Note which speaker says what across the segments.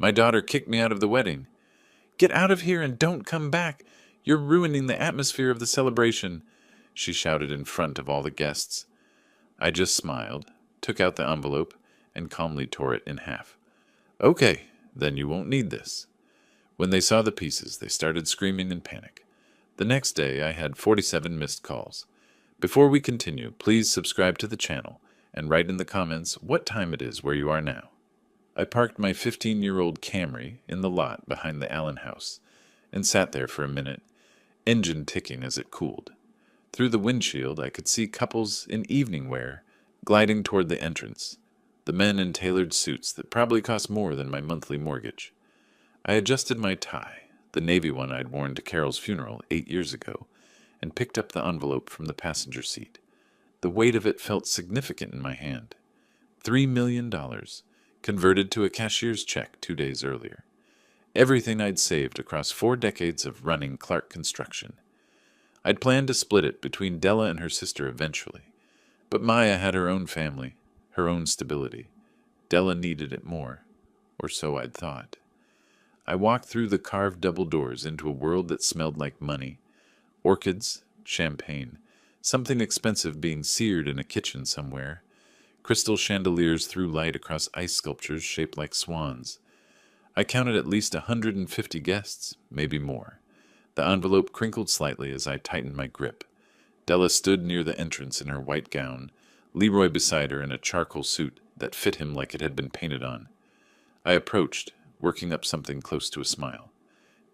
Speaker 1: My daughter kicked me out of the wedding. Get out of here and don't come back. You're ruining the atmosphere of the celebration, she shouted in front of all the guests. I just smiled, took out the envelope, and calmly tore it in half. Okay, then you won't need this. When they saw the pieces, they started screaming in panic. The next day, I had 47 missed calls. Before we continue, please subscribe to the channel and write in the comments what time it is where you are now. I parked my 15-year-old Camry in the lot behind the Allen house and sat there for a minute, engine ticking as it cooled. Through the windshield, I could see couples in evening wear gliding toward the entrance, the men in tailored suits that probably cost more than my monthly mortgage. I adjusted my tie, the navy one I'd worn to Carol's funeral 8 years ago, and picked up the envelope from the passenger seat. The weight of it felt significant in my hand. $3 million, converted to a cashier's check 2 days earlier. Everything I'd saved across 4 decades of running Clark Construction. I'd planned to split it between Della and her sister eventually, but Maya had her own family, her own stability. Della needed it more, or so I'd thought. I walked through the carved double doors into a world that smelled like money, orchids, champagne, something expensive being seared in a kitchen somewhere. Crystal chandeliers threw light across ice sculptures shaped like swans. I counted at least 150 guests, maybe more. The envelope crinkled slightly as I tightened my grip. Della stood near the entrance in her white gown, Leroy beside her in a charcoal suit that fit him like it had been painted on. I approached, working up something close to a smile.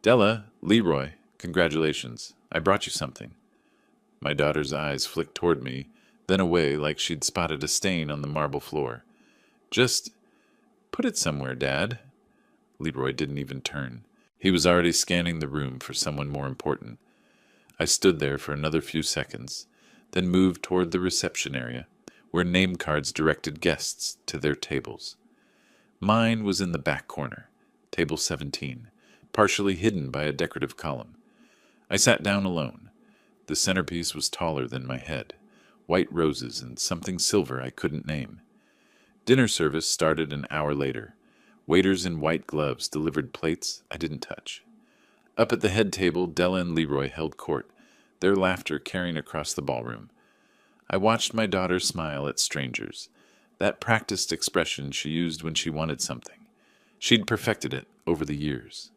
Speaker 1: Della, Leroy, congratulations. I brought you something. My daughter's eyes flicked toward me, then away like she'd spotted a stain on the marble floor. Just put it somewhere, Dad. Leroy didn't even turn. He was already scanning the room for someone more important. I stood there for another few seconds, then moved toward the reception area, where name cards directed guests to their tables. Mine was in the back corner, table 17, partially hidden by a decorative column. I sat down alone. The centerpiece was taller than my head, white roses and something silver I couldn't name. Dinner service started an hour later. Waiters in white gloves delivered plates I didn't touch. Up at the head table, Della and Leroy held court, their laughter carrying across the ballroom. I watched my daughter smile at strangers, that practiced expression she used when she wanted something. She'd perfected it over the years.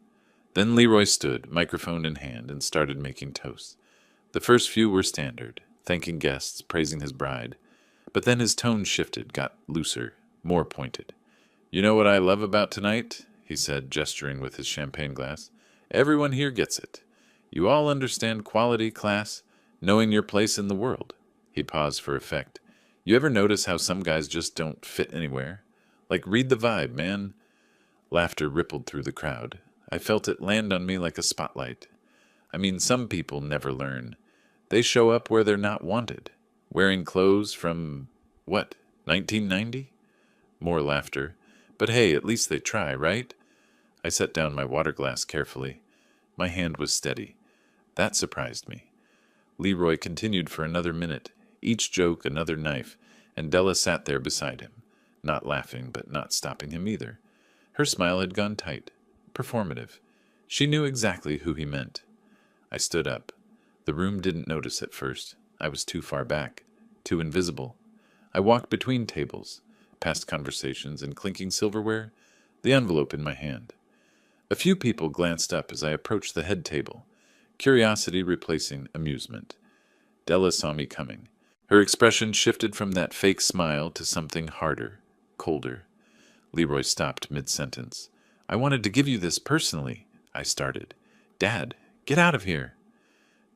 Speaker 1: Then Leroy stood, microphone in hand, and started making toasts. The first few were standard, thanking guests, praising his bride. But then his tone shifted, got looser, more pointed. You know what I love about tonight? He said, gesturing with his champagne glass. Everyone here gets it. You all understand quality, class, knowing your place in the world. He paused for effect. You ever notice how some guys just don't fit anywhere? Like, read the vibe, man. Laughter rippled through the crowd. I felt it land on me like a spotlight. I mean, some people never learn. They show up where they're not wanted. Wearing clothes from, what, 1990? More laughter. But hey, at least they try, right? I set down my water glass carefully. My hand was steady. That surprised me. Leroy continued for another minute, each joke another knife, and Della sat there beside him, not laughing but not stopping him either. Her smile had gone tight, performative. She knew exactly who he meant. I stood up. The room didn't notice at first. I was too far back, too invisible. I walked between tables, past conversations and clinking silverware, the envelope in my hand. A few people glanced up as I approached the head table, curiosity replacing amusement. Della saw me coming. Her expression shifted from that fake smile to something harder, colder. Leroy stopped mid-sentence. I wanted to give you this personally, I started. Dad, get out of here.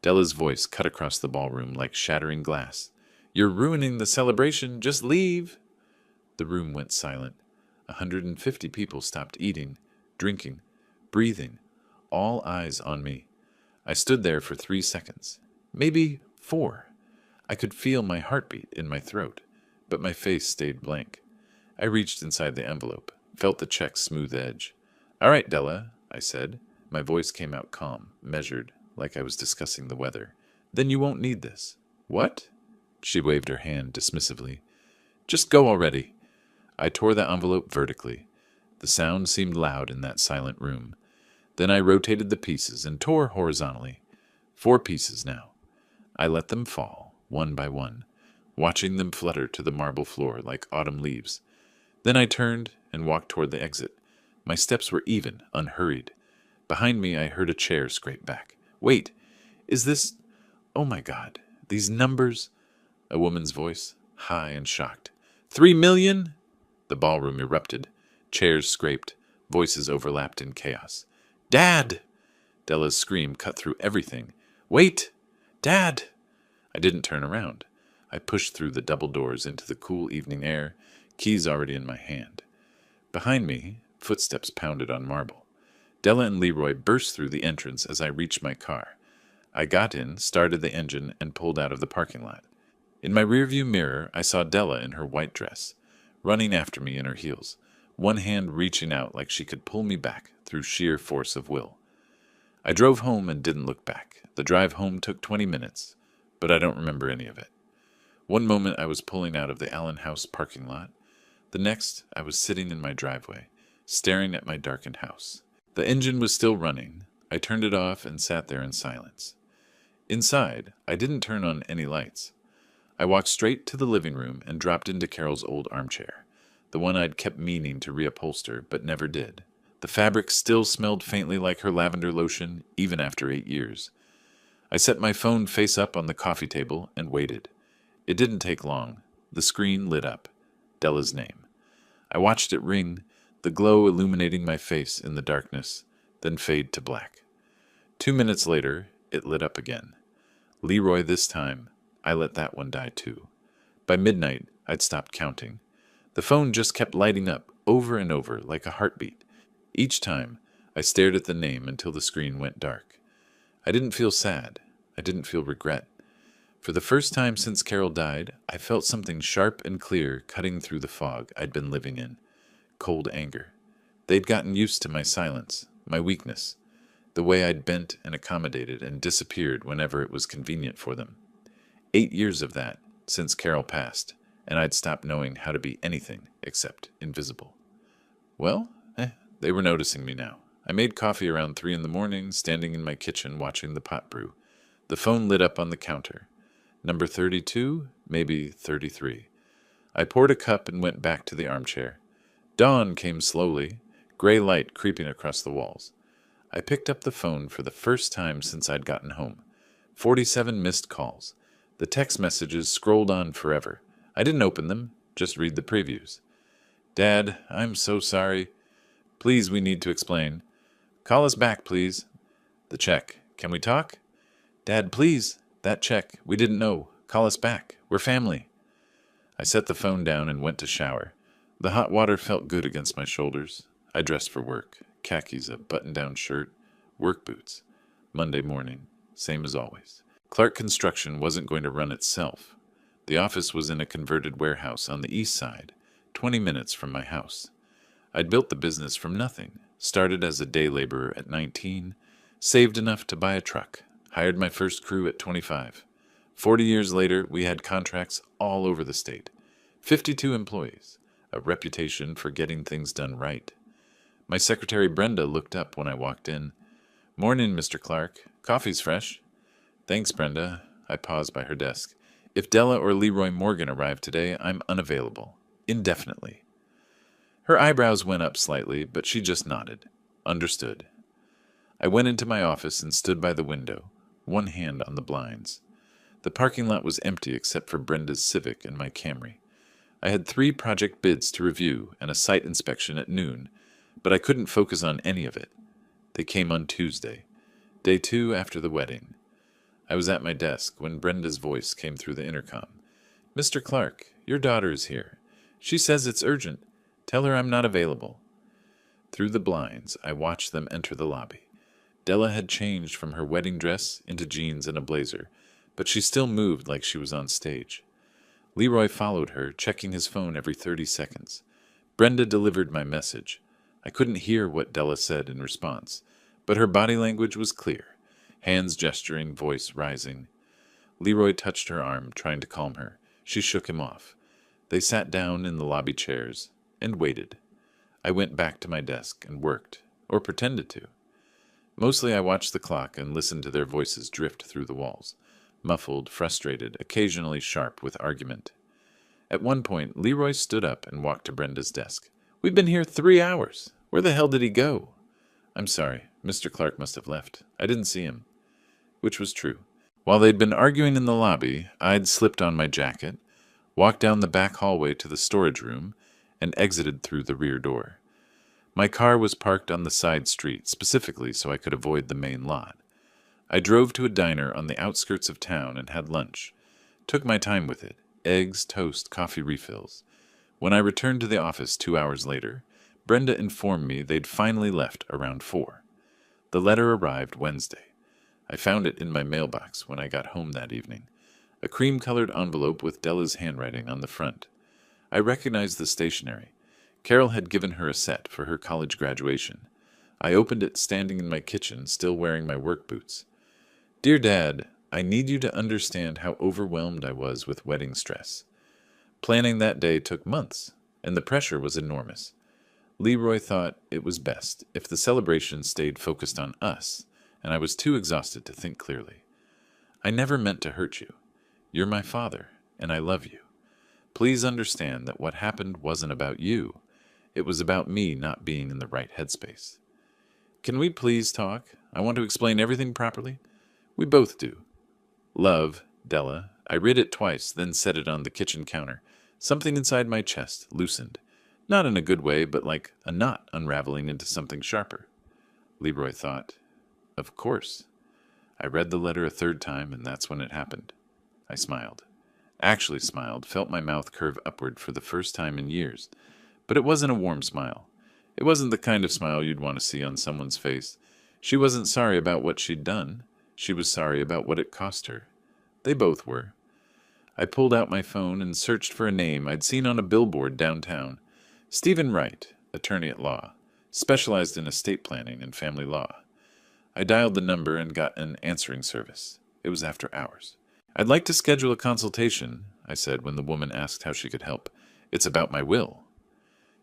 Speaker 1: Della's voice cut across the ballroom like shattering glass. You're ruining the celebration. Just leave. The room went silent. 150 people stopped eating, drinking, breathing, all eyes on me. I stood there for 3 seconds, maybe 4. I could feel my heartbeat in my throat, but my face stayed blank. I reached inside the envelope, felt the check's smooth edge. All right, Della, I said. My voice came out calm, measured, like I was discussing the weather. Then you won't need this. What? She waved her hand dismissively. Just go already. I tore the envelope vertically. The sound seemed loud in that silent room. Then I rotated the pieces and tore horizontally. 4 pieces now. I let them fall, one by one, watching them flutter to the marble floor like autumn leaves. Then I turned and walked toward the exit. My steps were even, unhurried. Behind me I heard a chair scrape back. Wait, is this... Oh my God, these numbers... A woman's voice, high and shocked. 3 million? The ballroom erupted. Chairs scraped. Voices overlapped in chaos. Dad! Della's scream cut through everything. Wait! Dad! I didn't turn around. I pushed through the double doors into the cool evening air, keys already in my hand. Behind me, footsteps pounded on marble. Della and Leroy burst through the entrance as I reached my car. I got in, started the engine, and pulled out of the parking lot. In my rearview mirror, I saw Della in her white dress, running after me in her heels, one hand reaching out like she could pull me back through sheer force of will. I drove home and didn't look back. The drive home took 20 minutes, but I don't remember any of it. One moment I was pulling out of the Allen House parking lot. The next, I was sitting in my driveway, staring at my darkened house. The engine was still running. I turned it off and sat there in silence. Inside, I didn't turn on any lights. I walked straight to the living room and dropped into Carol's old armchair, the one I'd kept meaning to reupholster but never did. The fabric still smelled faintly like her lavender lotion, even after 8 years. I set my phone face up on the coffee table and waited. It didn't take long. The screen lit up. Della's name. I watched it ring, the glow illuminating my face in the darkness, then fade to black. 2 minutes later, it lit up again. Leroy this time. I let that one die too. By midnight, I'd stopped counting. The phone just kept lighting up, over and over, like a heartbeat. Each time, I stared at the name until the screen went dark. I didn't feel sad. I didn't feel regret. For the first time since Carol died, I felt something sharp and clear cutting through the fog I'd been living in. Cold anger. They'd gotten used to my silence, my weakness, the way I'd bent and accommodated and disappeared whenever it was convenient for them. 8 years of that, since Carol passed, and I'd stopped knowing how to be anything except invisible. Well, they were noticing me now. I made coffee around 3 in the morning, standing in my kitchen watching the pot brew. The phone lit up on the counter. Number 32, maybe 33. I poured a cup and went back to the armchair. Dawn came slowly, gray light creeping across the walls. I picked up the phone for the first time since I'd gotten home. 47 missed calls. The text messages scrolled on forever. I didn't open them, just read the previews. Dad, I'm so sorry. Please, we need to explain. Call us back, please. The check. Can we talk? Dad, please. That check. We didn't know. Call us back. We're family. I set the phone down and went to shower. The hot water felt good against my shoulders. I dressed for work. Khakis, a button-down shirt, work boots. Monday morning. Same as always. Clark Construction wasn't going to run itself. The office was in a converted warehouse on the east side, 20 minutes from my house. I'd built the business from nothing, started as a day laborer at 19, saved enough to buy a truck, hired my first crew at 25. 40 years later, we had contracts all over the state. 52 employees, a reputation for getting things done right. My secretary Brenda looked up when I walked in. Morning, Mr. Clark. Coffee's fresh. Thanks, Brenda. I paused by her desk. If Della or Leroy Morgan arrive today, I'm unavailable. Indefinitely. Her eyebrows went up slightly, but she just nodded. Understood. I went into my office and stood by the window, one hand on the blinds. The parking lot was empty except for Brenda's Civic and my Camry. I had 3 project bids to review and a site inspection at noon, but I couldn't focus on any of it. They came on Tuesday, day 2 after the wedding. I was at my desk when Brenda's voice came through the intercom. Mr. Clark, your daughter is here. She says it's urgent. Tell her I'm not available. Through the blinds, I watched them enter the lobby. Della had changed from her wedding dress into jeans and a blazer, but she still moved like she was on stage. Leroy followed her, checking his phone every 30 seconds. Brenda delivered my message. I couldn't hear what Della said in response, but her body language was clear. Hands gesturing, voice rising. Leroy touched her arm, trying to calm her. She shook him off. They sat down in the lobby chairs and waited. I went back to my desk and worked, or pretended to. Mostly I watched the clock and listened to their voices drift through the walls, muffled, frustrated, occasionally sharp with argument. At one point, Leroy stood up and walked to Brenda's desk. "We've been here 3 hours. Where the hell did he go?" "I'm sorry. Mr. Clark must have left. I didn't see him." Which was true. While they'd been arguing in the lobby, I'd slipped on my jacket, walked down the back hallway to the storage room, and exited through the rear door. My car was parked on the side street, specifically so I could avoid the main lot. I drove to a diner on the outskirts of town and had lunch. Took my time with it. Eggs, toast, coffee refills. When I returned to the office 2 hours later, Brenda informed me they'd finally left around 4. The letter arrived Wednesday. I found it in my mailbox when I got home that evening. A cream-colored envelope with Della's handwriting on the front. I recognized the stationery. Carol had given her a set for her college graduation. I opened it standing in my kitchen, still wearing my work boots. "Dear Dad, I need you to understand how overwhelmed I was with wedding stress. Planning that day took months, and the pressure was enormous. Leroy thought it was best if the celebration stayed focused on us, and I was too exhausted to think clearly. I never meant to hurt you. You're my father, and I love you. Please understand that what happened wasn't about you. It was about me not being in the right headspace. Can we please talk? I want to explain everything properly. We both do. Love, Della." I read it twice, then set it on the kitchen counter. Something inside my chest loosened. Not in a good way, but like a knot unraveling into something sharper. Leroy thought, "Of course." I read the letter a third time, and that's when it happened. I smiled. Actually smiled, felt my mouth curve upward for the first time in years. But it wasn't a warm smile. It wasn't the kind of smile you'd want to see on someone's face. She wasn't sorry about what she'd done. She was sorry about what it cost her. They both were. I pulled out my phone and searched for a name I'd seen on a billboard downtown. Stephen Wright, attorney at law, specialized in estate planning and family law. I dialed the number and got an answering service. It was after hours. "I'd like to schedule a consultation," I said when the woman asked how she could help. "It's about my will."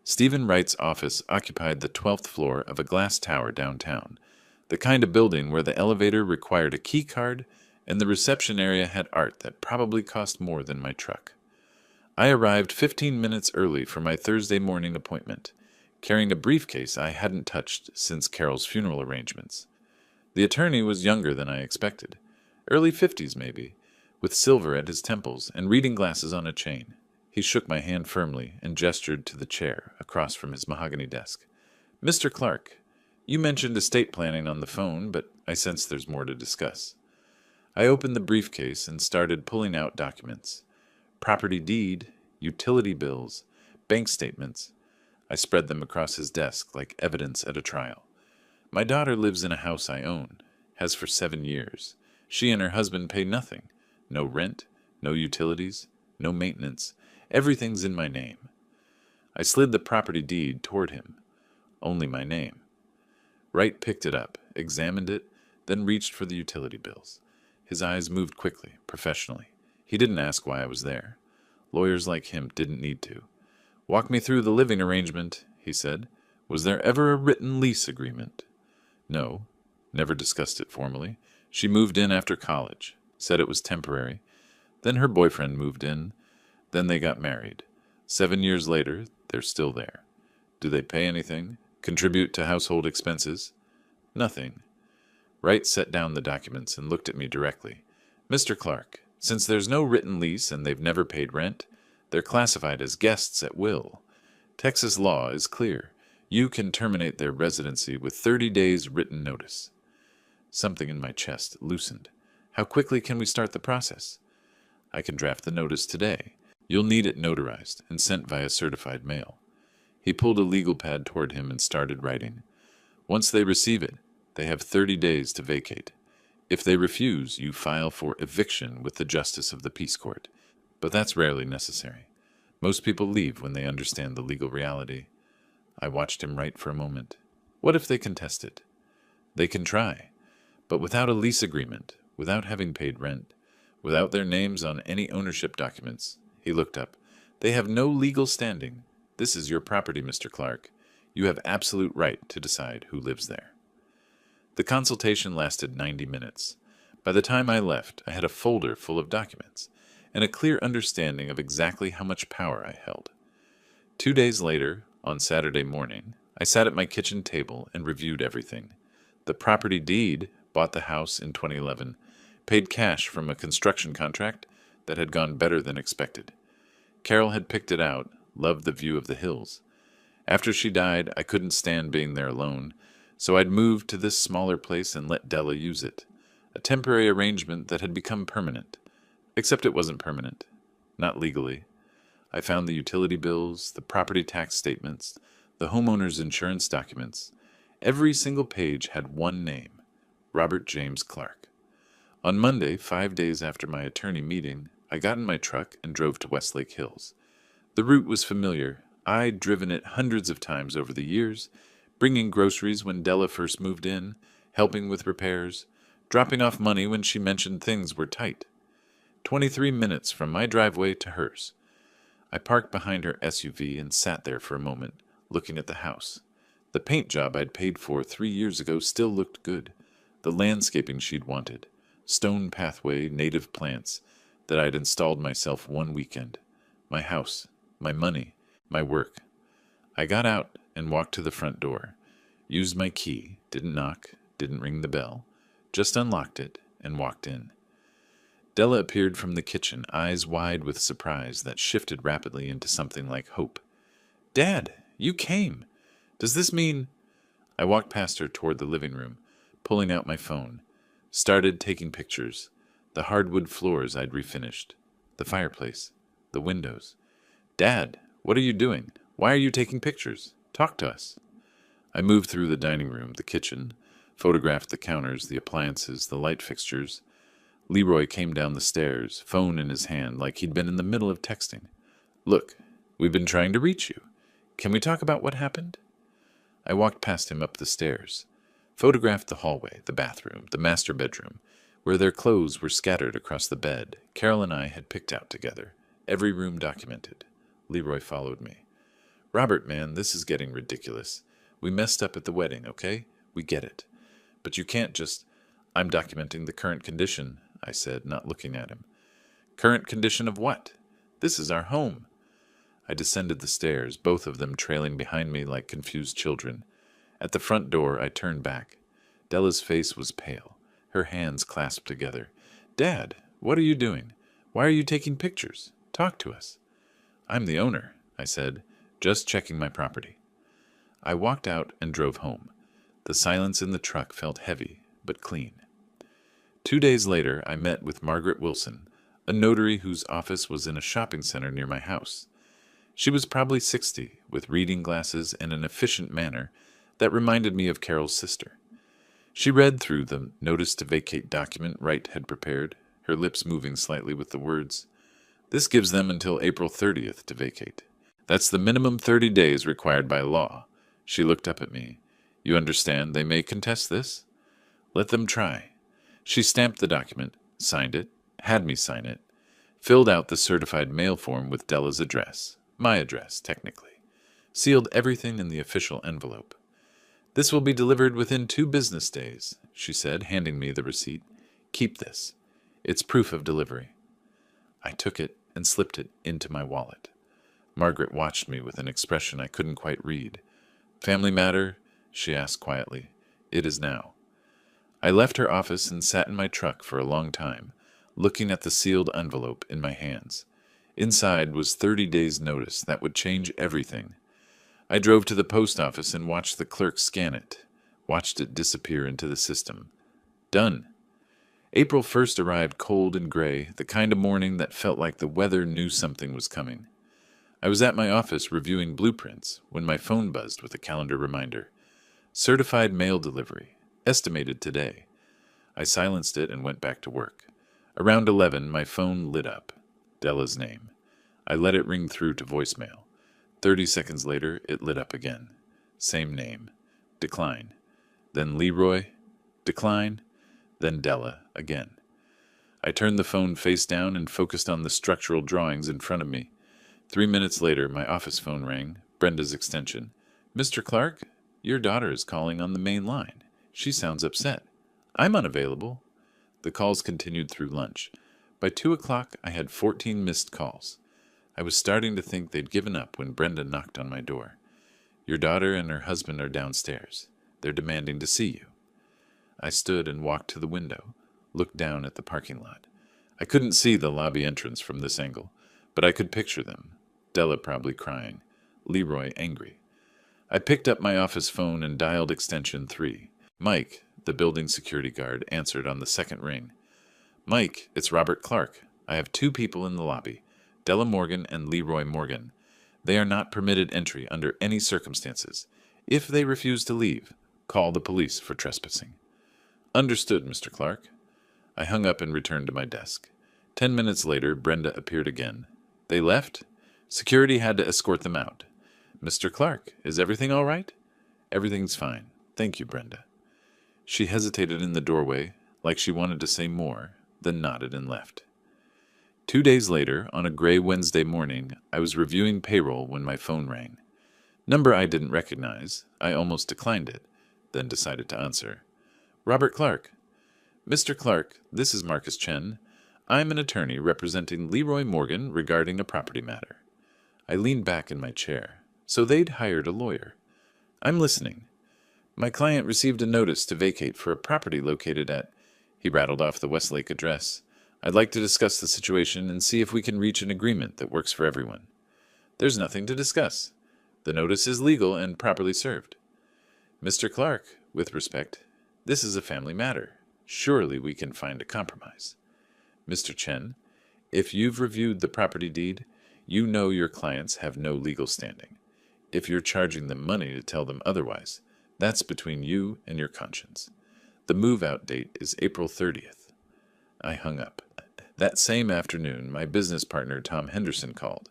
Speaker 1: Stephen Wright's office occupied the 12th floor of a glass tower downtown, the kind of building where the elevator required a key card and the reception area had art that probably cost more than my truck. I arrived 15 minutes early for my Thursday morning appointment, carrying a briefcase I hadn't touched since Carol's funeral arrangements. The attorney was younger than I expected, early 50s maybe, with silver at his temples and reading glasses on a chain. He shook my hand firmly and gestured to the chair across from his mahogany desk. "Mr. Clark, you mentioned estate planning on the phone, but I sense there's more to discuss." I opened the briefcase and started pulling out documents. Property deed, utility bills, bank statements. I spread them across his desk like evidence at a trial. "My daughter lives in a house I own, has for 7 years. She and her husband pay nothing. No rent, no utilities, no maintenance. Everything's in my name." I slid the property deed toward him. Only my name. Wright picked it up, examined it, then reached for the utility bills. His eyes moved quickly, professionally. He didn't ask why I was there. Lawyers like him didn't need to. "Walk me through the living arrangement," he said. "Was there ever a written lease agreement?" "No. Never discussed it formally. She moved in after college. Said it was temporary. Then her boyfriend moved in. Then they got married. 7 years later, they're still there. Do they pay anything? Contribute to household expenses?" "Nothing." Wright set down the documents and looked at me directly. "Mr. Clark, since there's no written lease and they've never paid rent, they're classified as guests at will. Texas law is clear. You can terminate their residency with 30 days written notice." Something in my chest loosened. "How quickly can we start the process?" "I can draft the notice today. You'll need it notarized and sent via certified mail." He pulled a legal pad toward him and started writing. "Once they receive it, they have 30 days to vacate. If they refuse, you file for eviction with the justice of the peace court. But that's rarely necessary. Most people leave when they understand the legal reality." I watched him write for a moment. "What if they contest it?" "They can try. But without a lease agreement, without having paid rent, without their names on any ownership documents," he looked up, "they have no legal standing. This is your property, Mr. Clark. You have absolute right to decide who lives there. The consultation lasted 90 minutes. By the time I left, I had a folder full of documents and a clear understanding of exactly how much power I held. 2 days later, on Saturday morning, I sat at my kitchen table and reviewed everything. The property deed bought the house in 2011, paid cash from a construction contract that had gone better than expected. Carol had picked it out, loved the view of the hills. After she died, I couldn't stand being there alone, so I'd moved to this smaller place and let Della use it. A temporary arrangement that had become permanent. Except it wasn't permanent. Not legally. I found the utility bills, the property tax statements, the homeowner's insurance documents. Every single page had one name, Robert James Clark. On Monday, 5 days after my attorney meeting, I got in my truck and drove to Westlake Hills. The route was familiar. I'd driven it hundreds of times over the years, bringing groceries when Della first moved in, helping with repairs, dropping off money when she mentioned things were tight. 23 minutes from my driveway to hers. I parked behind her SUV and sat there for a moment, looking at the house. The paint job I'd paid for 3 years ago still looked good. The landscaping she'd wanted. Stone pathway, native plants that I'd installed myself one weekend. My house, my money, my work. I got out and walked to the front door. Used my key, didn't knock, didn't ring the bell. Just unlocked it and walked in. Della appeared from the kitchen, eyes wide with surprise that shifted rapidly into something like hope. "Dad, you came! Does this mean—" I walked past her toward the living room, pulling out my phone. Started taking pictures. The hardwood floors I'd refinished. The fireplace. The windows. "Dad, what are you doing? Why are you taking pictures? Talk to us." I moved through the dining room, the kitchen, photographed the counters, the appliances, the light fixtures. Leroy came down the stairs, phone in his hand, like he'd been in the middle of texting. "Look, we've been trying to reach you. Can we talk about what happened?" I walked past him up the stairs, photographed the hallway, the bathroom, the master bedroom, where their clothes were scattered across the bed Carol and I had picked out together, every room documented. Leroy followed me. "Robert, man, this is getting ridiculous. We messed up at the wedding, okay? We get it. But you can't just—" "I'm documenting the current condition," I said, not looking at him. "Current condition of what? This is our home." I descended the stairs, both of them trailing behind me like confused children. At the front door, I turned back. Della's face was pale, her hands clasped together. "Dad, what are you doing? Why are you taking pictures? Talk to us." "I'm the owner," I said, "just checking my property." I walked out and drove home. The silence in the truck felt heavy, but clean. 2 days later, I met with Margaret Wilson, a notary whose office was in a shopping center near my house. She was probably 60, with reading glasses and an efficient manner that reminded me of Carol's sister. She read through the notice to vacate document Wright had prepared, her lips moving slightly with the words, "This gives them until April 30th to vacate. That's the minimum 30 days required by law." She looked up at me. "You understand they may contest this? Let them try." She stamped the document, signed it, had me sign it, filled out the certified mail form with Della's address, my address, technically, sealed everything in the official envelope. "This will be delivered within 2 business days," she said, handing me the receipt. "Keep this. It's proof of delivery." I took it and slipped it into my wallet. Margaret watched me with an expression I couldn't quite read. "Family matter?" she asked quietly. "It is now." I left her office and sat in my truck for a long time, looking at the sealed envelope in my hands. Inside was 30 days' notice that would change everything. I drove to the post office and watched the clerk scan it, watched it disappear into the system. Done. April 1st arrived cold and gray, the kind of morning that felt like the weather knew something was coming. I was at my office reviewing blueprints when my phone buzzed with a calendar reminder. Certified mail delivery. Estimated today. I silenced it and went back to work. Around 11, my phone lit up. Della's name. I let it ring through to voicemail. 30 seconds later, it lit up again. Same name. Decline. Then Leroy. Decline. Then Della again. I turned the phone face down and focused on the structural drawings in front of me. 3 minutes later, my office phone rang, Brenda's extension. Mr. Clark, your daughter is calling on the main line. She sounds upset. I'm unavailable. The calls continued through lunch. By 2 o'clock, I had 14 missed calls. I was starting to think they'd given up when Brenda knocked on my door. Your daughter and her husband are downstairs. They're demanding to see you. I stood and walked to the window, looked down at the parking lot. I couldn't see the lobby entrance from this angle, but I could picture them. Della probably crying. Leroy angry. I picked up my office phone and dialed extension 3. Mike, the building security guard, answered on the second ring. Mike, it's Robert Clark. I have 2 people in the lobby, Della Morgan and Leroy Morgan. They are not permitted entry under any circumstances. If they refuse to leave, call the police for trespassing. Understood, Mr. Clark. I hung up and returned to my desk. 10 minutes later, Brenda appeared again. They left? Security had to escort them out. Mr. Clark, is everything all right? Everything's fine. Thank you, Brenda. She hesitated in the doorway, like she wanted to say more, then nodded and left. 2 days later, on a gray Wednesday morning, I was reviewing payroll when my phone rang. Number I didn't recognize. I almost declined it, then decided to answer. Robert Clark. Mr. Clark, this is Marcus Chen. I'm an attorney representing Leroy Morgan regarding a property matter. I leaned back in my chair. So they'd hired a lawyer. I'm listening. My client received a notice to vacate for a property located at... He rattled off the Westlake address. I'd like to discuss the situation and see if we can reach an agreement that works for everyone. There's nothing to discuss. The notice is legal and properly served. Mr. Clark, with respect, this is a family matter. Surely we can find a compromise. Mr. Chen, if you've reviewed the property deed, you know your clients have no legal standing. If you're charging them money to tell them otherwise, that's between you and your conscience. The move-out date is April 30th. I hung up. That same afternoon, my business partner Tom Henderson called.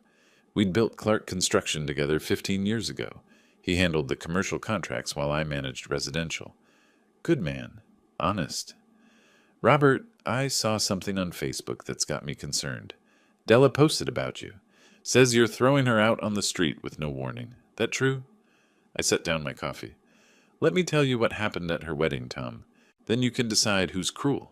Speaker 1: We'd built Clark Construction together 15 years ago. He handled the commercial contracts while I managed residential. Good man. Honest. Robert, I saw something on Facebook that's got me concerned. Della posted about you. Says you're throwing her out on the street with no warning. That true? I set down my coffee. Let me tell you what happened at her wedding, Tom. Then you can decide who's cruel.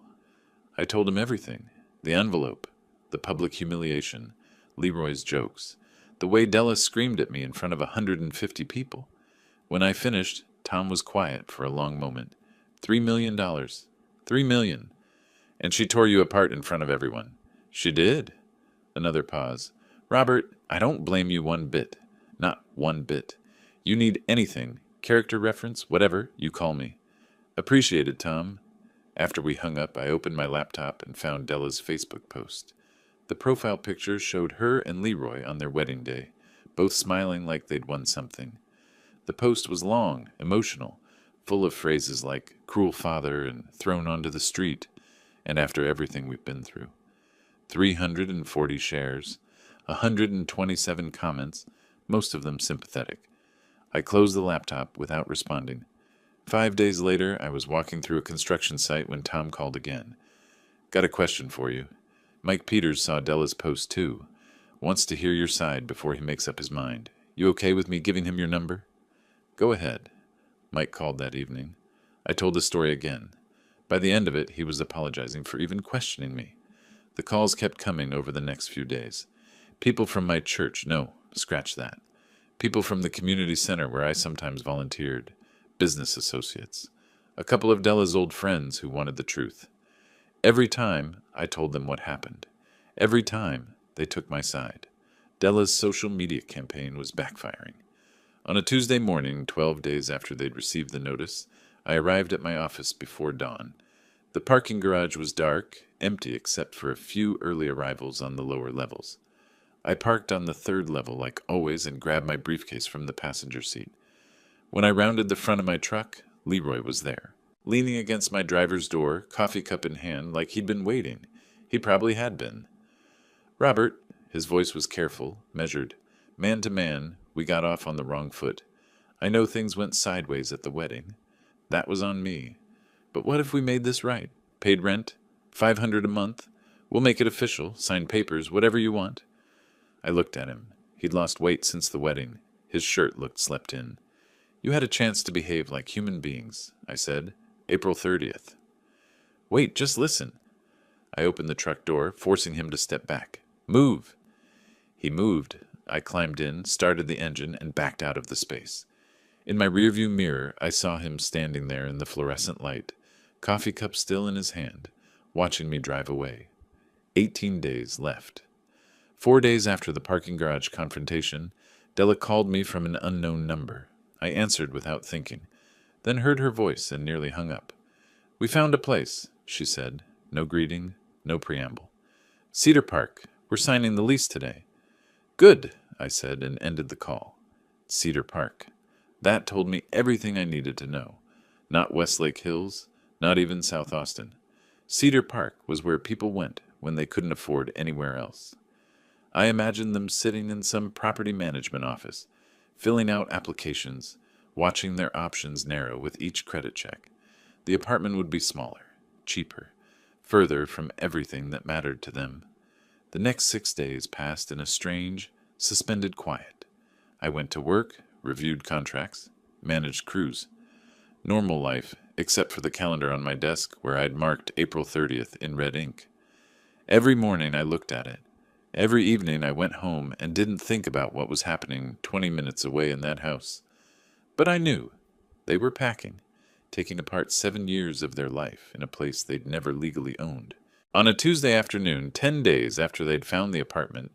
Speaker 1: I told him everything. The envelope, the public humiliation, Leroy's jokes, the way Della screamed at me in front of 150 people. When I finished, Tom was quiet for a long moment. $3 million. $3 million. And she tore you apart in front of everyone. She did. Another pause. Robert, I don't blame you one bit. Not one bit. You need anything, character reference, whatever, you call me. Appreciate it, Tom. After we hung up, I opened my laptop and found Della's Facebook post. The profile picture showed her and Leroy on their wedding day, both smiling like they'd won something. The post was long, emotional, full of phrases like cruel father and thrown onto the street, and after everything we've been through. 340 shares, 127 comments, most of them sympathetic. I closed the laptop without responding. 5 days later, I was walking through a construction site when Tom called again. Got a question for you. Mike Peters saw Della's post too. Wants to hear your side before he makes up his mind. You okay with me giving him your number? Go ahead. Mike called that evening. I told the story again. By the end of it, he was apologizing for even questioning me. The calls kept coming over the next few days. People from my church, no, scratch that. People from the community center where I sometimes volunteered. Business associates. A couple of Della's old friends who wanted the truth. Every time, I told them what happened. Every time, they took my side. Della's social media campaign was backfiring. On a Tuesday morning, 12 days after they'd received the notice, I arrived at my office before dawn. The parking garage was dark, empty except for a few early arrivals on the lower levels. I parked on the third level like always and grabbed my briefcase from the passenger seat. When I rounded the front of my truck, Leroy was there, leaning against my driver's door, coffee cup in hand, like he'd been waiting. He probably had been. Robert, his voice was careful, measured. Man to man, we got off on the wrong foot. I know things went sideways at the wedding. That was on me. But what if we made this right? Paid rent? $500 a month? We'll make it official, sign papers, whatever you want. I looked at him. He'd lost weight since the wedding. His shirt looked slept in. You had a chance to behave like human beings, I said. April 30th. Wait, just listen. I opened the truck door, forcing him to step back. Move! He moved. I climbed in, started the engine, and backed out of the space. In my rearview mirror, I saw him standing there in the fluorescent light, coffee cup still in his hand, watching me drive away. 18 days left. 4 days after the parking garage confrontation, Della called me from an unknown number. I answered without thinking, then heard her voice and nearly hung up. We found a place, she said. No greeting, no preamble. Cedar Park. We're signing the lease today. Good, I said, and ended the call. Cedar Park. That told me everything I needed to know. Not Westlake Hills, not even South Austin. Cedar Park was where people went when they couldn't afford anywhere else. I imagined them sitting in some property management office, filling out applications, watching their options narrow with each credit check. The apartment would be smaller, cheaper, further from everything that mattered to them. The next 6 days passed in a strange, suspended quiet. I went to work, reviewed contracts, managed crews. Normal life, except for the calendar on my desk where I'd marked April 30th in red ink. Every morning I looked at it. Every evening I went home and didn't think about what was happening 20 minutes away in that house. But I knew. They were packing, taking apart 7 years of their life in a place they'd never legally owned. On a Tuesday afternoon, 10 days after they'd found the apartment,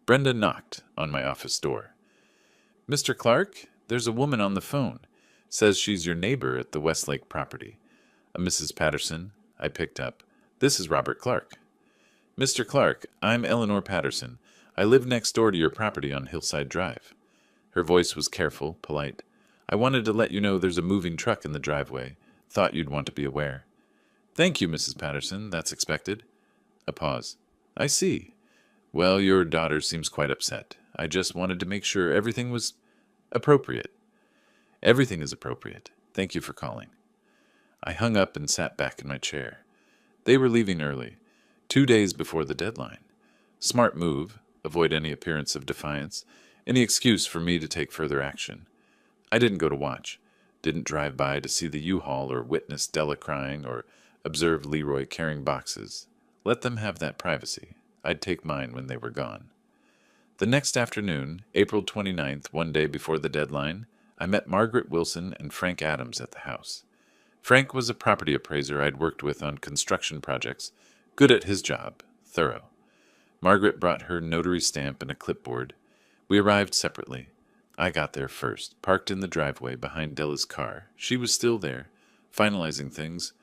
Speaker 1: Brenda knocked on my office door. Mr. Clark, there's a woman on the phone. Says she's your neighbor at the Westlake property. A Mrs. Patterson. I picked up. This is Robert Clark. Mr. Clark, I'm Eleanor Patterson. I live next door to your property on Hillside Drive. Her voice was careful, polite. I wanted to let you know there's a moving truck in the driveway. Thought you'd want to be aware. Thank you, Mrs. Patterson. That's expected. A pause. I see. Well, your daughter seems quite upset. I just wanted to make sure everything was appropriate. Everything is appropriate. Thank you for calling. I hung up and sat back in my chair. They were leaving early, 2 days before the deadline. Smart move, avoid any appearance of defiance, any excuse for me to take further action. I didn't go to watch, didn't drive by to see the U-Haul or witness Della crying or observe Leroy carrying boxes. Let them have that privacy. I'd take mine when they were gone. The next afternoon, April 29th, 1 day before the deadline, I met Margaret Wilson and Frank Adams at the house. Frank was a property appraiser I'd worked with on construction projects, good at his job, thorough. Margaret brought her notary stamp and a clipboard. We arrived separately. I got there first, parked in the driveway behind Della's car. She was still there, finalizing things.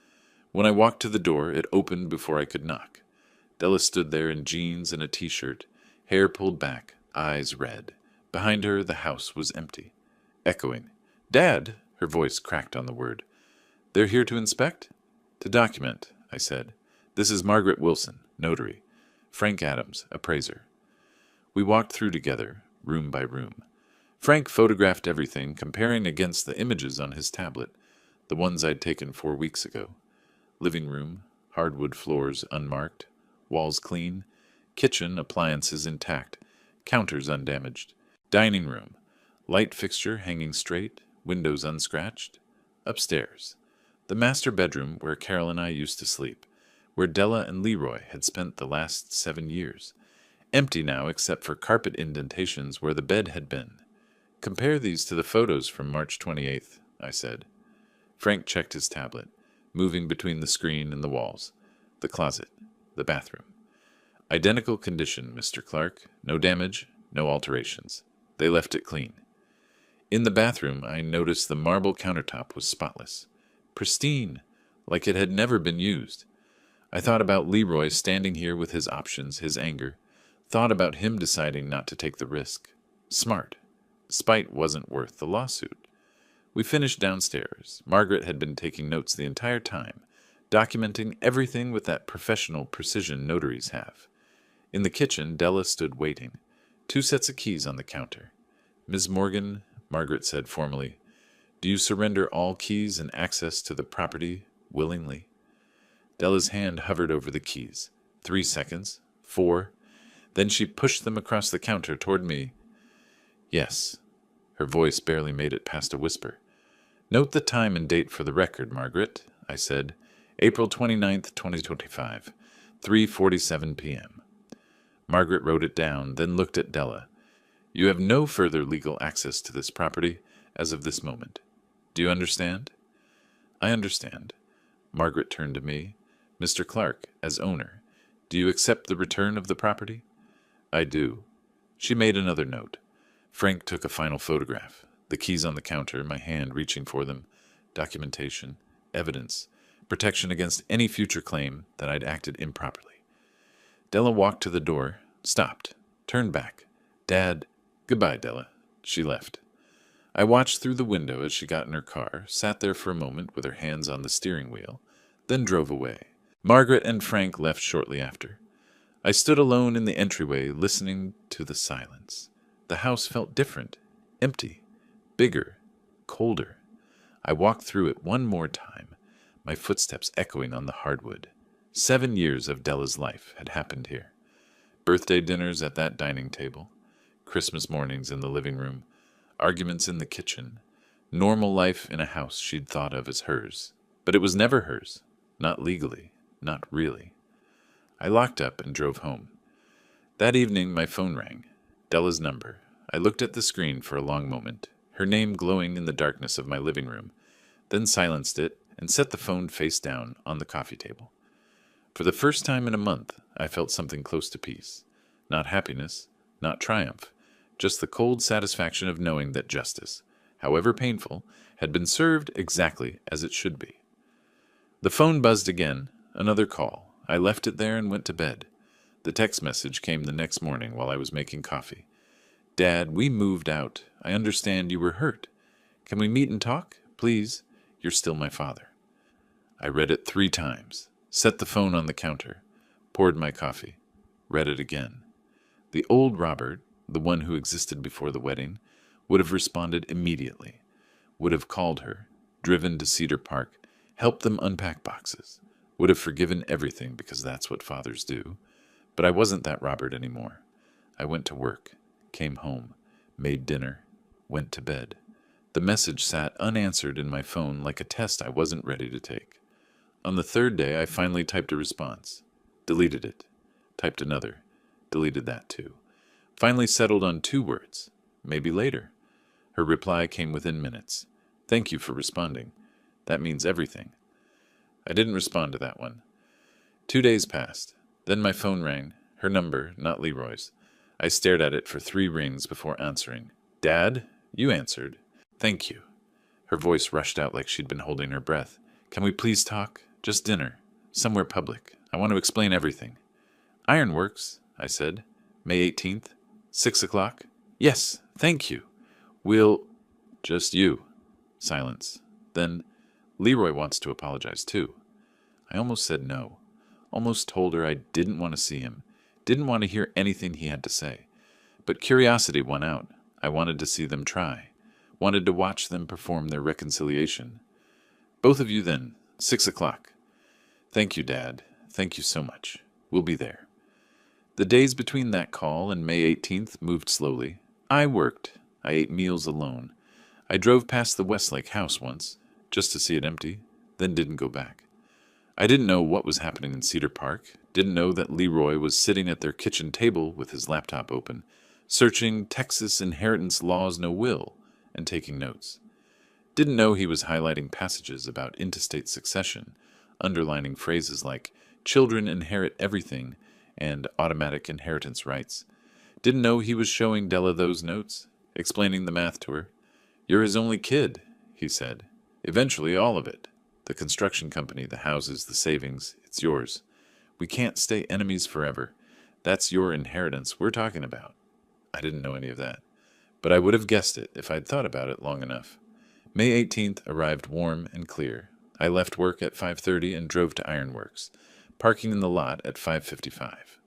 Speaker 1: When I walked to the door, it opened before I could knock. Della stood there in jeans and a t-shirt, hair pulled back, eyes red. Behind her, the house was empty. Echoing. Dad! Her voice cracked on the word. They're here to inspect? To document, I said. This is Margaret Wilson, notary. Frank Adams, appraiser. We walked through together, room by room. Frank photographed everything, comparing against the images on his tablet, the ones I'd taken 4 weeks ago. Living room, hardwood floors unmarked, walls clean, kitchen appliances intact, counters undamaged, dining room, light fixture hanging straight, windows unscratched. Upstairs, the master bedroom where Carol and I used to sleep, where Della and Leroy had spent the last 7 years. Empty now except for carpet indentations where the bed had been. Compare these to the photos from March 28th, I said. Frank checked his tablet, moving between the screen and the walls, the closet, the bathroom. Identical condition, Mr. Clark. No damage, no alterations. They left it clean. In the bathroom, I noticed the marble countertop was spotless, pristine, like it had never been used. I thought about Leroy standing here with his options, his anger. Thought about him deciding not to take the risk. Smart. Spite wasn't worth the lawsuit. We finished downstairs. Margaret had been taking notes the entire time, documenting everything with that professional precision notaries have. In the kitchen, Della stood waiting, 2 sets of keys on the counter. Ms. Morgan, Margaret said formally, do you surrender all keys and access to the property willingly? Della's hand hovered over the keys. 3 seconds. 4. Then she pushed them across the counter toward me. Yes. Her voice barely made it past a whisper. Note the time and date for the record, Margaret, I said. April 29th, 2025, 3:47 p.m. Margaret wrote it down, then looked at Della. You have no further legal access to this property as of this moment. Do you understand? I understand. Margaret turned to me. Mr. Clark, as owner, do you accept the return of the property? I do. She made another note. Frank took a final photograph. The keys on the counter, my hand reaching for them. Documentation, evidence, protection against any future claim that I'd acted improperly. Della walked to the door, stopped, turned back. Dad, goodbye, Della. She left. I watched through the window as she got in her car, sat there for a moment with her hands on the steering wheel, then drove away. Margaret and Frank left shortly after. I stood alone in the entryway, listening to the silence. The house felt different, empty, bigger, colder. I walked through it one more time, my footsteps echoing on the hardwood. 7 years of Della's life had happened here. Birthday dinners at that dining table, Christmas mornings in the living room, arguments in the kitchen, normal life in a house she'd thought of as hers. But it was never hers, not legally, not really. I locked up and drove home. That evening my phone rang, Della's number. I looked at the screen for a long moment, her name glowing in the darkness of my living room, then silenced it and set the phone face down on the coffee table. For the first time in a month, I felt something close to peace. Not happiness, not triumph, just the cold satisfaction of knowing that justice, however painful, had been served exactly as it should be. The phone buzzed again, another call. I left it there and went to bed. The text message came the next morning while I was making coffee. Dad, we moved out. I understand you were hurt. Can we meet and talk? Please. You're still my father. I read it 3 times, set the phone on the counter, poured my coffee, read it again. The old Robert, the one who existed before the wedding, would have responded immediately, would have called her, driven to Cedar Park, helped them unpack boxes, would have forgiven everything because that's what fathers do. But I wasn't that Robert anymore. I went to work, came home, made dinner, went to bed. The message sat unanswered in my phone like a test I wasn't ready to take. On the 3rd day, I finally typed a response, deleted it, typed another, deleted that too. Finally settled on 2 words, maybe later. Her reply came within minutes. Thank you for responding. That means everything. I didn't respond to that one. 2 days passed. Then my phone rang, her number, not Leroy's. I stared at it for 3 rings before answering. Dad? You answered. Thank you. Her voice rushed out like she'd been holding her breath. Can we please talk? Just dinner. Somewhere public. I want to explain everything. Ironworks, I said. May 18th? 6 o'clock? Yes, thank you. We'll... Just you. Silence. Then, Leroy wants to apologize too. I almost said no. Almost told her I didn't want to see him, didn't want to hear anything he had to say. But curiosity won out. I wanted to see them try. Wanted to watch them perform their reconciliation. Both of you then, 6 o'clock. Thank you, Dad. Thank you so much. We'll be there. The days between that call and May 18th moved slowly. I worked. I ate meals alone. I drove past the Westlake house once, just to see it empty, then didn't go back. I didn't know what was happening in Cedar Park, didn't know that Leroy was sitting at their kitchen table with his laptop open, searching Texas inheritance laws no will, and taking notes. Didn't know he was highlighting passages about intestate succession, underlining phrases like children inherit everything and automatic inheritance rights. Didn't know he was showing Della those notes, explaining the math to her. You're his only kid, he said. Eventually all of it. The construction company, the houses, the savings, it's yours. We can't stay enemies forever. That's your inheritance we're talking about. I didn't know any of that, but I would have guessed it if I'd thought about it long enough. May 18th arrived warm and clear. I left work at 5:30 and drove to Ironworks, parking in the lot at 5:55.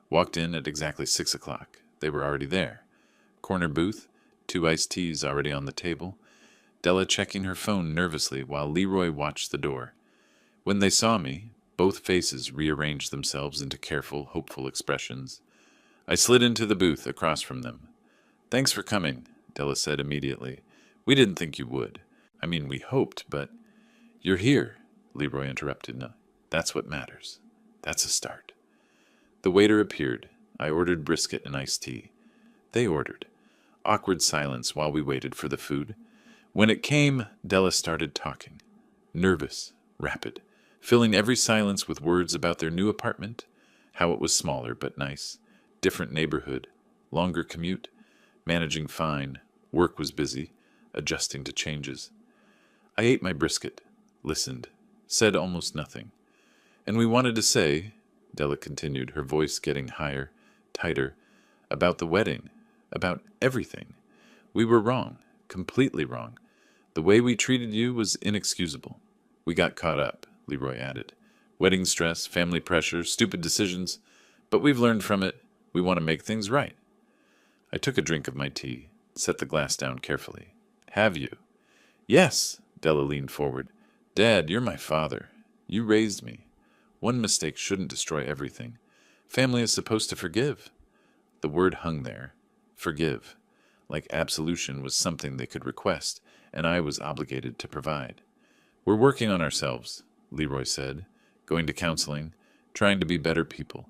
Speaker 1: Walked in at exactly 6 o'clock. They were already there. Corner booth, 2 iced teas already on the table, Della checking her phone nervously while Leroy watched the door. When they saw me, both faces rearranged themselves into careful, hopeful expressions. I slid into the booth across from them. Thanks for coming, Della said immediately. We didn't think you would. I mean, we hoped, but... You're here, Leroy interrupted. No, that's what matters. That's a start. The waiter appeared. I ordered brisket and iced tea. They ordered. Awkward silence while we waited for the food. When it came, Della started talking. Nervous, rapid, filling every silence with words about their new apartment, how it was smaller but nice, different neighborhood, longer commute, managing fine, work was busy, adjusting to changes. I ate my brisket, listened, said almost nothing. And we wanted to say, Della continued, her voice getting higher, tighter, about the wedding, about everything. We were wrong, completely wrong. The way we treated you was inexcusable. We got caught up, Leroy added. Wedding stress, family pressure, stupid decisions. But we've learned from it. We want to make things right. I took a drink of my tea, set the glass down carefully. Have you? Yes, Della leaned forward. Dad, you're my father. You raised me. One mistake shouldn't destroy everything. Family is supposed to forgive. The word hung there. Forgive. Like absolution was something they could request, and I was obligated to provide. We're working on ourselves, Leroy said, going to counseling, trying to be better people,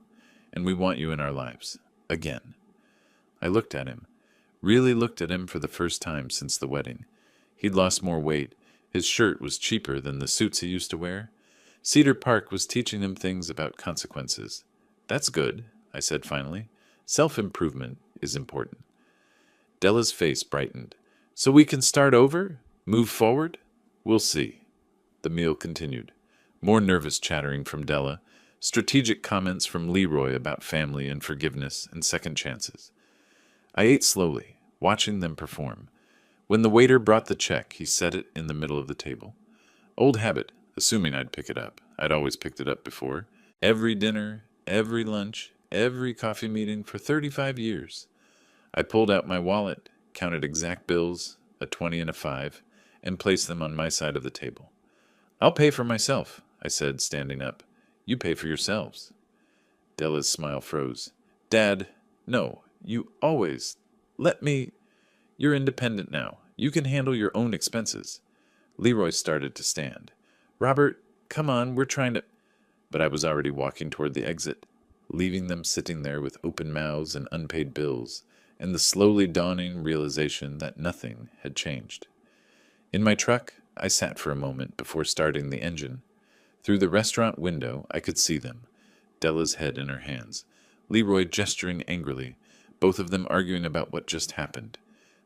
Speaker 1: and we want you in our lives. Again. I looked at him, really looked at him for the first time since the wedding. He'd lost more weight. His shirt was cheaper than the suits he used to wear. Cedar Park was teaching him things about consequences. That's good, I said finally. Self-improvement is important. Della's face brightened. So we can start over? Move forward? We'll see. The meal continued. More nervous chattering from Della, strategic comments from Leroy about family and forgiveness and second chances. I ate slowly, watching them perform. When the waiter brought the check, he set it in the middle of the table. Old habit, assuming I'd pick it up. I'd always picked it up before. Every dinner, every lunch, every coffee meeting for 35 years. I pulled out my wallet, counted exact bills, a 20 and a 5, and placed them on my side of the table. I'll pay for myself, I said, standing up. You pay for yourselves. Della's smile froze. Dad, no, you always... Let me... You're independent now. You can handle your own expenses. Leroy started to stand. Robert, come on, we're trying to... But I was already walking toward the exit, leaving them sitting there with open mouths and unpaid bills, and the slowly dawning realization that nothing had changed. In my truck, I sat for a moment before starting the engine. Through the restaurant window, I could see them, Della's head in her hands, Leroy gesturing angrily, both of them arguing about what just happened.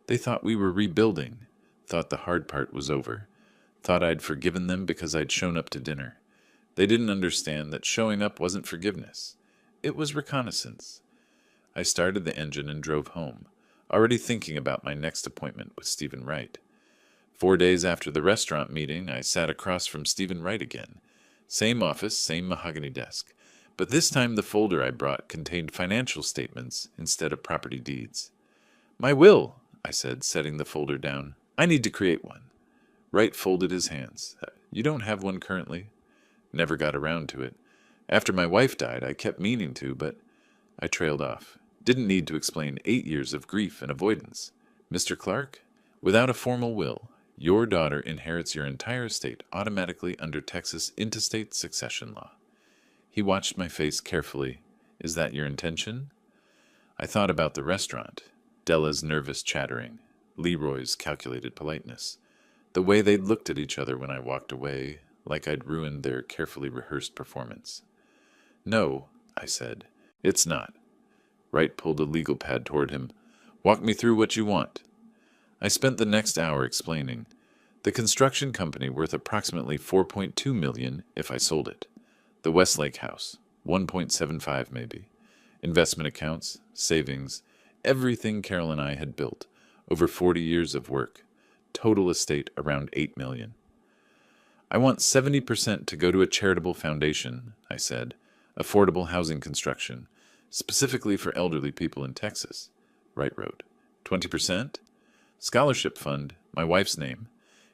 Speaker 1: They thought we were rebuilding, thought the hard part was over, thought I'd forgiven them because I'd shown up to dinner. They didn't understand that showing up wasn't forgiveness. It was reconnaissance. I started the engine and drove home, already thinking about my next appointment with Stephen Wright. 4 days after the restaurant meeting, I sat across from Stephen Wright again. Same office, same mahogany desk. But this time the folder I brought contained financial statements instead of property deeds. My will, I said, setting the folder down. I need to create one. Wright folded his hands. You don't have one currently? Never got around to it. After my wife died, I kept meaning to, but I trailed off. Didn't need to explain 8 years of grief and avoidance. Mr. Clark, without a formal will, your daughter inherits your entire estate automatically under Texas intestate succession law. He watched my face carefully. Is that your intention? I thought about the restaurant, Della's nervous chattering, Leroy's calculated politeness, the way they'd looked at each other when I walked away, like I'd ruined their carefully rehearsed performance. No, I said, it's not. Wright pulled a legal pad toward him. Walk me through what you want. I spent the next hour explaining. The construction company worth approximately $4.2 million if I sold it. The Westlake house, $1.75 maybe. Investment accounts, savings, everything Carol and I had built, over 40 years of work. Total estate around $8 million. I want 70% to go to a charitable foundation, I said. Affordable housing construction, specifically for elderly people in Texas. Wright wrote. 20%? Scholarship fund, my wife's name.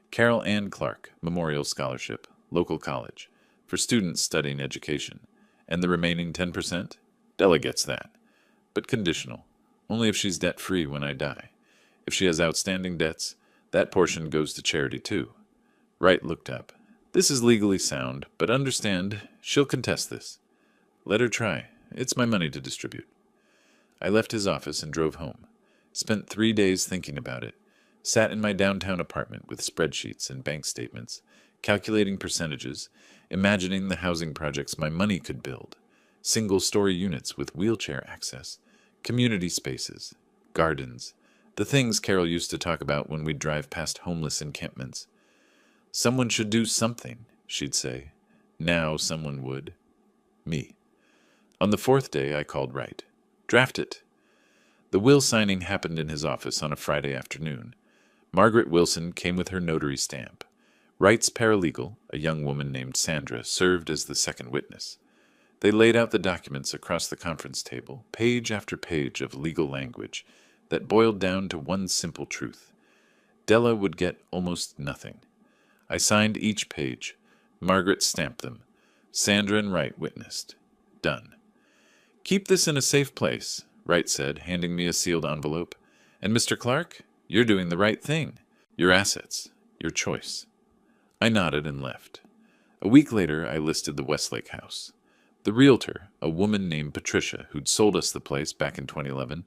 Speaker 1: Carol Ann Clark, Memorial Scholarship, local college, for students studying education. And the remaining 10%? Della gets that. But conditional. Only if she's debt-free when I die. If she has outstanding debts, that portion goes to charity too. Wright looked up. This is legally sound, but understand, she'll contest this. Let her try. It's my money to distribute. I left his office and drove home. Spent 3 days thinking about it. Sat in my downtown apartment with spreadsheets and bank statements, calculating percentages, imagining the housing projects my money could build. Single-story units with wheelchair access, community spaces, gardens, the things Carol used to talk about when we'd drive past homeless encampments. Someone should do something, she'd say. Now someone would. Me. On the 4th day, I called Wright. Draft it. The will signing happened in his office on a Friday afternoon. Margaret Wilson came with her notary stamp. Wright's paralegal, a young woman named Sandra, served as the second witness. They laid out the documents across the conference table, page after page of legal language that boiled down to one simple truth. Della would get almost nothing. I signed each page. Margaret stamped them. Sandra and Wright witnessed. Done. Keep this in a safe place, Wright said, handing me a sealed envelope. And Mr. Clark, you're doing the right thing. Your assets, your choice. I nodded and left. A week later, I listed the Westlake house. The realtor, a woman named Patricia, who'd sold us the place back in 2011,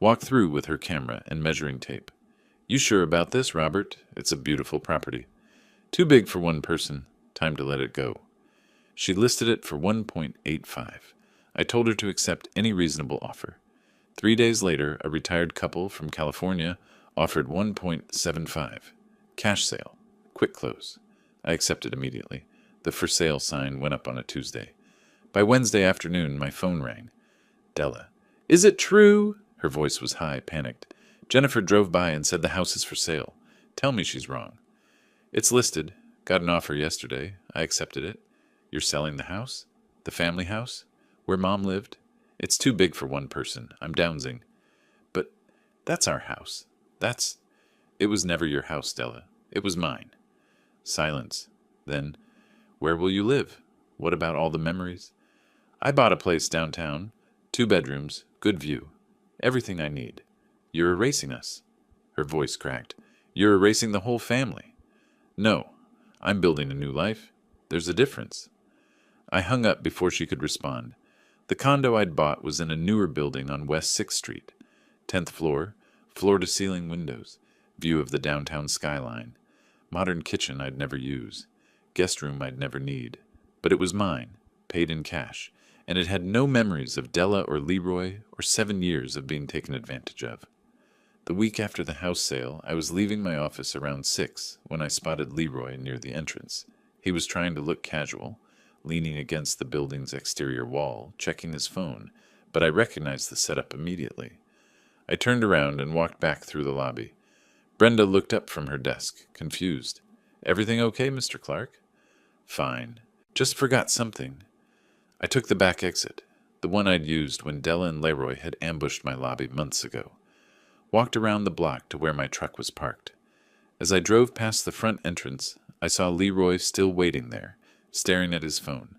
Speaker 1: walked through with her camera and measuring tape. You sure about this, Robert? It's a beautiful property. Too big for one person. Time to let it go. She listed it for $1.85. I told her to accept any reasonable offer. 3 days later, a retired couple from California offered $1.75. Cash sale. Quick close. I accepted immediately. The for sale sign went up on a Tuesday. By Wednesday afternoon, my phone rang. Della. Is it true? Her voice was high, panicked. Jennifer drove by and said the house is for sale. Tell me she's wrong. It's listed. Got an offer yesterday. I accepted it. You're selling the house? The family house? Where Mom lived? It's too big for one person. I'm downsing. But that's our house. It was never your house, Della. It was mine. Silence. Then, where will you live? What about all the memories? I bought a place downtown. 2 bedrooms. Good view. Everything I need. You're erasing us. Her voice cracked. You're erasing the whole family. No. I'm building a new life. There's a difference. I hung up before she could respond. The condo I'd bought was in a newer building on West 6th Street. 10th floor, floor-to-ceiling windows, view of the downtown skyline. Modern kitchen I'd never use. Guest room I'd never need. But it was mine, paid in cash, and it had no memories of Della or Leroy or 7 years of being taken advantage of. The week after the house sale, I was leaving my office around 6 when I spotted Leroy near the entrance. He was trying to look casual, leaning against the building's exterior wall, checking his phone, but I recognized the setup immediately. I turned around and walked back through the lobby. Brenda looked up from her desk, confused. Everything okay, Mr. Clark? Fine. Just forgot something. I took the back exit, the one I'd used when Della and Leroy had ambushed my lobby months ago. Walked around the block to where my truck was parked. As I drove past the front entrance, I saw Leroy still waiting there, staring at his phone.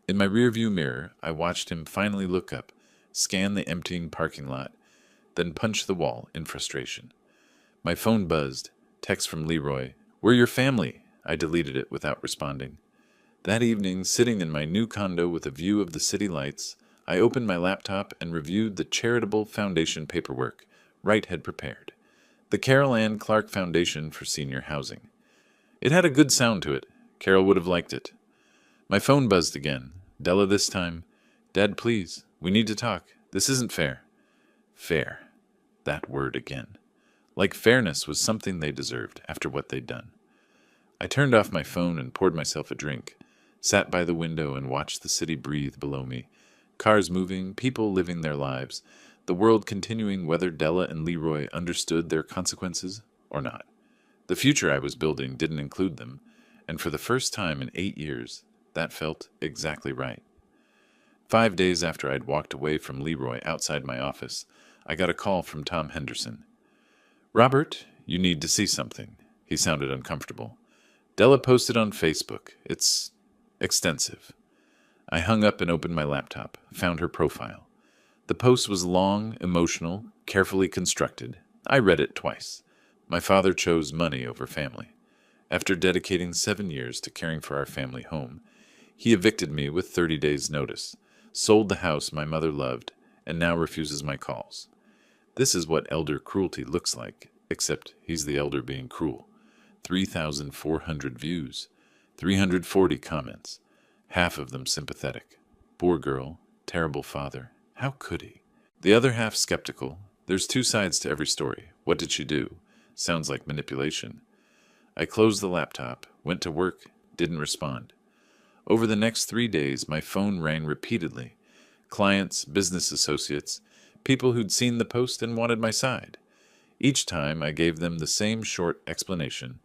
Speaker 1: In my rearview mirror, I watched him finally look up, scan the emptying parking lot, then punch the wall in frustration. My phone buzzed. Text from Leroy. We're your family. I deleted it without responding. That evening, sitting in my new condo with a view of the city lights, I opened my laptop and reviewed the charitable foundation paperwork Wright had prepared. The Carol Ann Clark Foundation for Senior Housing. It had a good sound to it. Carol would have liked it. My phone buzzed again. Della this time. Dad, please. We need to talk. This isn't fair. Fair. That word again. Like fairness was something they deserved after what they'd done. I turned off my phone and poured myself a drink, sat by the window and watched the city breathe below me. Cars moving, people living their lives, the world continuing whether Della and Leroy understood their consequences or not. The future I was building didn't include them, and for the first time in 8 years, that felt exactly right. 5 days after I'd walked away from Leroy outside my office, I got a call from Tom Henderson. Robert, you need to see something. He sounded uncomfortable. Della posted on Facebook. It's extensive. I hung up and opened my laptop, found her profile. The post was long, emotional, carefully constructed. I read it twice. My father chose money over family. After dedicating 7 years to caring for our family home, he evicted me with 30 days' notice, sold the house my mother loved, and now refuses my calls. This is what elder cruelty looks like, except he's the elder being cruel. 3,400 views, 340 comments, half of them sympathetic. Poor girl, terrible father. How could he? The other half skeptical. There's two sides to every story. What did she do? Sounds like manipulation. I closed the laptop, went to work, didn't respond. Over the next 3 days, my phone rang repeatedly. Clients, business associates, people who'd seen the post and wanted my side. Each time, I gave them the same short explanation.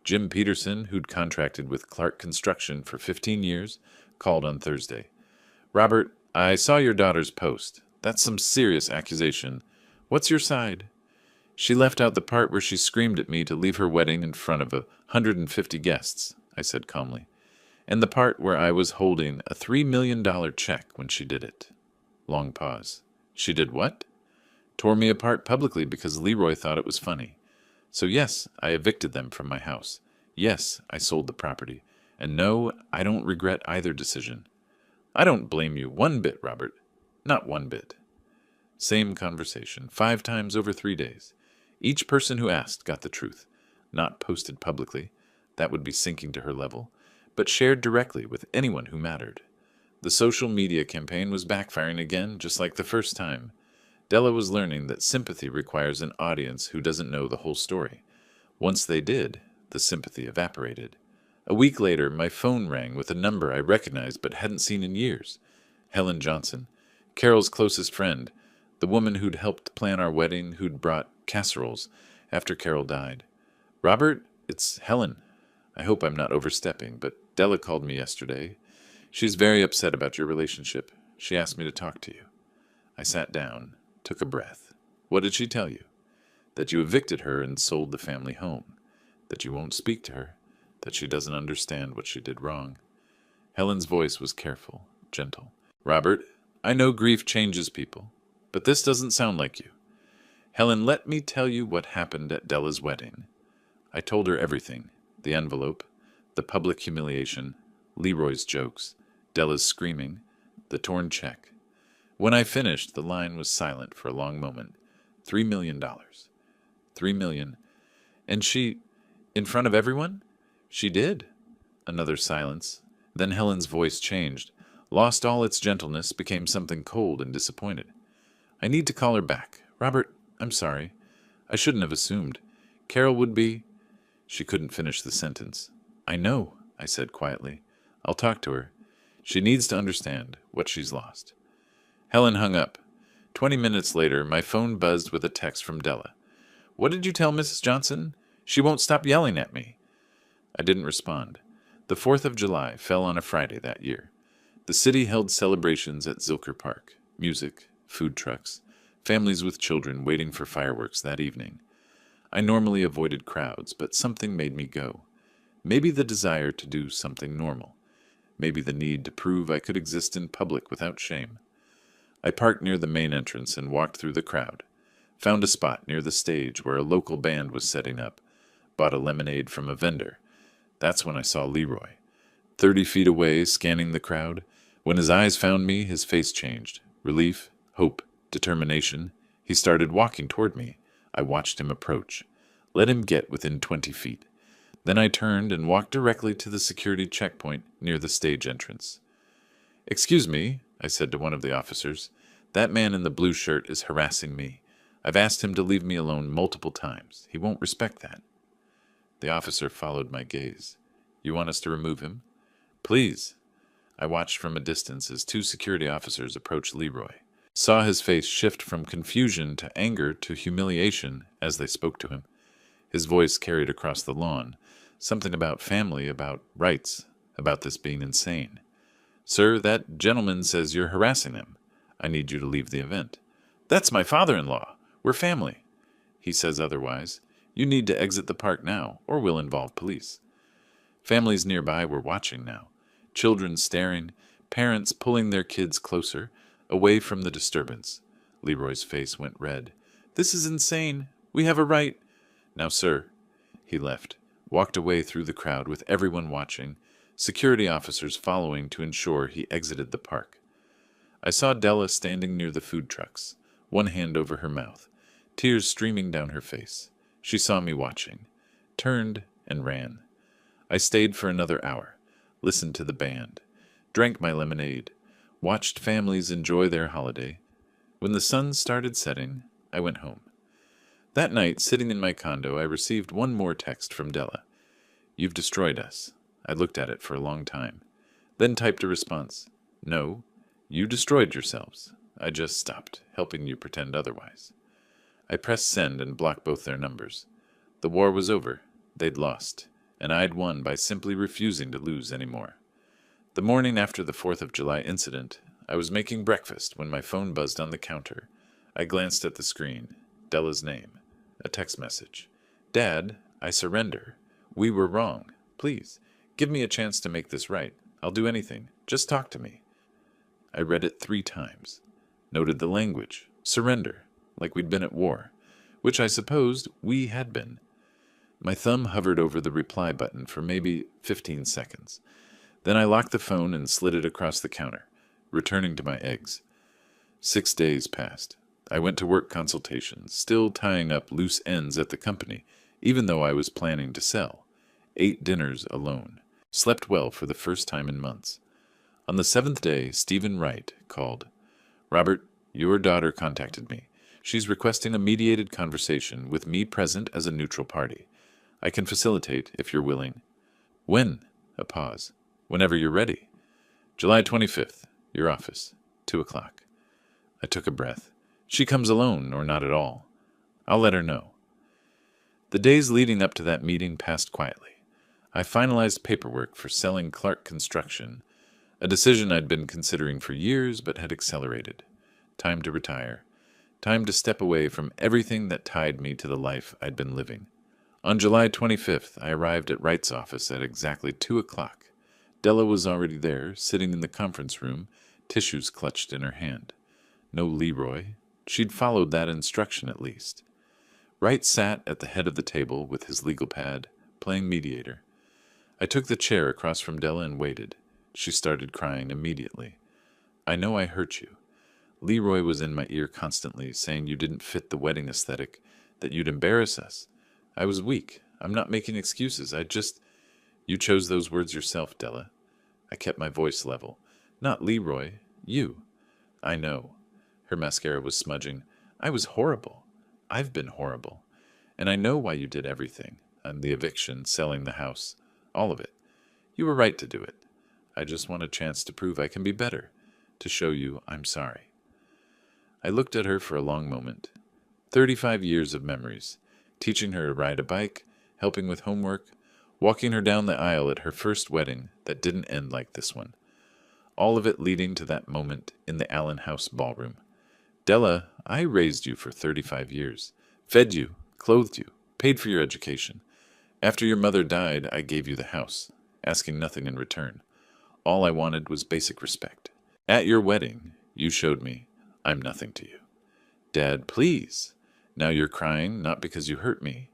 Speaker 1: Jim Peterson, who'd contracted with Clark Construction for 15 years, called on Thursday. "Robert, I saw your daughter's post. That's some serious accusation. What's your side?" She left out the part where she screamed at me to leave her wedding in front of 150 guests, I said calmly, and the part where I was holding a $3 million check when she did it. Long pause. She did what? Tore me apart publicly because Leroy thought it was funny. So yes, I evicted them from my house. Yes, I sold the property. And no, I don't regret either decision. I don't blame you one bit, Robert. Not one bit. Same conversation, 5 times over 3 days. Each person who asked got the truth. Not posted publicly. That would be sinking to her level. But shared directly with anyone who mattered. The social media campaign was backfiring again, just like the first time. Della was learning that sympathy requires an audience who doesn't know the whole story. Once they did, the sympathy evaporated. A week later, my phone rang with a number I recognized but hadn't seen in years. Helen Johnson, Carol's closest friend, the woman who'd helped plan our wedding, who'd brought casseroles after Carol died. "Robert, it's Helen. I hope I'm not overstepping, but Della called me yesterday. She's very upset about your relationship. She asked me to talk to you." I sat down, took a breath. "What did she tell you?" "That you evicted her and sold the family home. That you won't speak to her. That she doesn't understand what she did wrong." Helen's voice was careful, gentle. "Robert, I know grief changes people, but this doesn't sound like you. Helen, let me tell you what happened at Della's wedding." I told her everything. The envelope, the public humiliation, Leroy's jokes, Della's screaming, the torn check. When I finished, the line was silent for a long moment. $3 million. $3 million. And she, in front of everyone? She did. Another silence. Then Helen's voice changed, lost all its gentleness, became something cold and disappointed. "I need to call her back. Robert, I'm sorry. I shouldn't have assumed. Carol would be—" She couldn't finish the sentence. "I know," I said quietly. "I'll talk to her. She needs to understand what she's lost." Helen hung up. 20 minutes later, my phone buzzed with a text from Della. "What did you tell Mrs. Johnson? She won't stop yelling at me." I didn't respond. The 4th of July fell on a Friday that year. The city held celebrations at Zilker Park. Music, food trucks, families with children waiting for fireworks that evening. I normally avoided crowds, but something made me go. Maybe the desire to do something normal. Maybe the need to prove I could exist in public without shame. I parked near the main entrance and walked through the crowd. Found a spot near the stage where a local band was setting up. Bought a lemonade from a vendor. That's when I saw Leroy. 30 feet away, scanning the crowd. When his eyes found me, his face changed. Relief, hope, determination. He started walking toward me. I watched him approach. Let him get within 20 feet. Then I turned and walked directly to the security checkpoint near the stage entrance. "Excuse me," I said to one of the officers. "That man in the blue shirt is harassing me. I've asked him to leave me alone multiple times. He won't respect that." The officer followed my gaze. "You want us to remove him?" "Please." I watched from a distance as 2 security officers approached Leroy. Saw his face shift from confusion to anger to humiliation as they spoke to him. His voice carried across the lawn. Something about family, about rights, about this being insane. "Sir, that gentleman says you're harassing him. I need you to leave the event." "That's my father-in-law. We're family." "He says otherwise. You need to exit the park now, or we'll involve police." Families nearby were watching now. Children staring, parents pulling their kids closer, away from the disturbance. Leroy's face went red. "This is insane. We have a right—" "Now, sir." He left. walked away through the crowd with everyone watching, security officers following to ensure he exited the park. I saw Della standing near the food trucks, one hand over her mouth, tears streaming down her face. She saw me watching, turned, and ran. I stayed for another hour, listened to the band, drank my lemonade, watched families enjoy their holiday. When the sun started setting, I went home. That night, sitting in my condo, I received one more text from Della. "You've destroyed us." I looked at it for a long time, then typed a response. "No, you destroyed yourselves. I just stopped helping you pretend otherwise." I pressed send and blocked both their numbers. The war was over. They'd lost, and I'd won by simply refusing to lose anymore. The morning after the 4th of July incident, I was making breakfast when my phone buzzed on the counter. I glanced at the screen. Della's name. A text message. "Dad, I surrender. We were wrong. Please, give me a chance to make this right. I'll do anything. Just talk to me." I read it 3 times. Noted the language. Surrender. Like we'd been at war. Which I supposed we had been. My thumb hovered over the reply button for maybe 15 seconds. Then I locked the phone and slid it across the counter, returning to my eggs. 6 days passed. I went to work consultations, still tying up loose ends at the company, even though I was planning to sell. 8 dinners alone. Slept well for the first time in months. On the 7th day, Stephen Wright called. "Robert, your daughter contacted me. She's requesting a mediated conversation with me present as a neutral party. I can facilitate if you're willing." "When?" A pause. "Whenever you're ready." "July 25th, your office, 2 o'clock. I took a breath. "She comes alone, or not at all?" "I'll let her know." The days leading up to that meeting passed quietly. I finalized paperwork for selling Clark Construction, a decision I'd been considering for years but had accelerated. Time to retire. Time to step away from everything that tied me to the life I'd been living. On July 25th, I arrived at Wright's office at exactly 2 o'clock. Della was already there, sitting in the conference room, tissues clutched in her hand. No Leroy. She'd followed that instruction at least. Wright sat at the head of the table with his legal pad, playing mediator. I took the chair across from Della and waited. She started crying immediately. "I know I hurt you. Leroy was in my ear constantly, saying you didn't fit the wedding aesthetic, that you'd embarrass us. I was weak. I'm not making excuses. You chose those words yourself, Della." I kept my voice level. "Not Leroy. You." "I know." Her mascara was smudging. "I was horrible. I've been horrible. And I know why you did everything. And the eviction, selling the house. All of it. You were right to do it. I just want a chance to prove I can be better. To show you I'm sorry." I looked at her for a long moment. 35 years of memories. Teaching her to ride a bike, helping with homework, walking her down the aisle at her first wedding that didn't end like this one. All of it leading to that moment in the Allen House ballroom. "Della, I raised you for 35 years. Fed you, clothed you, paid for your education. After your mother died, I gave you the house, asking nothing in return. All I wanted was basic respect. At your wedding, you showed me I'm nothing to you. Dad, please. Now you're crying not because you hurt me.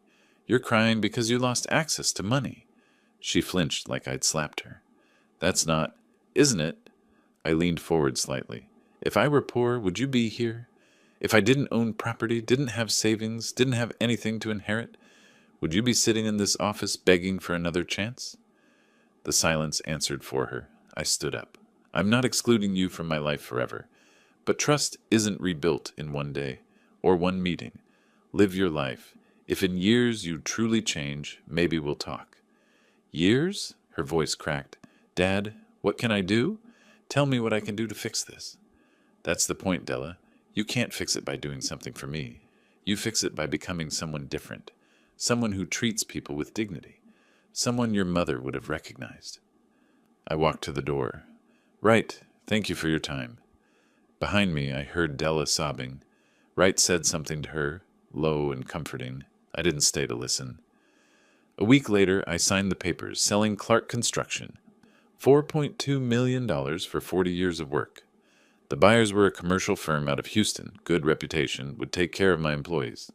Speaker 1: You're crying because you lost access to money." She flinched like I'd slapped her. "That's not, isn't it?" I leaned forward slightly. "If I were poor, would you be here? If I didn't own property, didn't have savings, didn't have anything to inherit, would you be sitting in this office begging for another chance?" The silence answered for her. I stood up. "I'm not excluding you from my life forever. But trust isn't rebuilt in one day, or one meeting. Live your life. If in years you truly change, maybe we'll talk." "Years?" Her voice cracked. "Dad, what can I do? Tell me what I can do to fix this." "That's the point, Della. You can't fix it by doing something for me. You fix it by becoming someone different. Someone who treats people with dignity. Someone your mother would have recognized." I walked to the door. "Right, thank you for your time." Behind me, I heard Della sobbing. Wright said something to her, low and comforting. I didn't stay to listen. A week later, I signed the papers selling Clark Construction. $4.2 million for 40 years of work. The buyers were a commercial firm out of Houston, good reputation, would take care of my employees.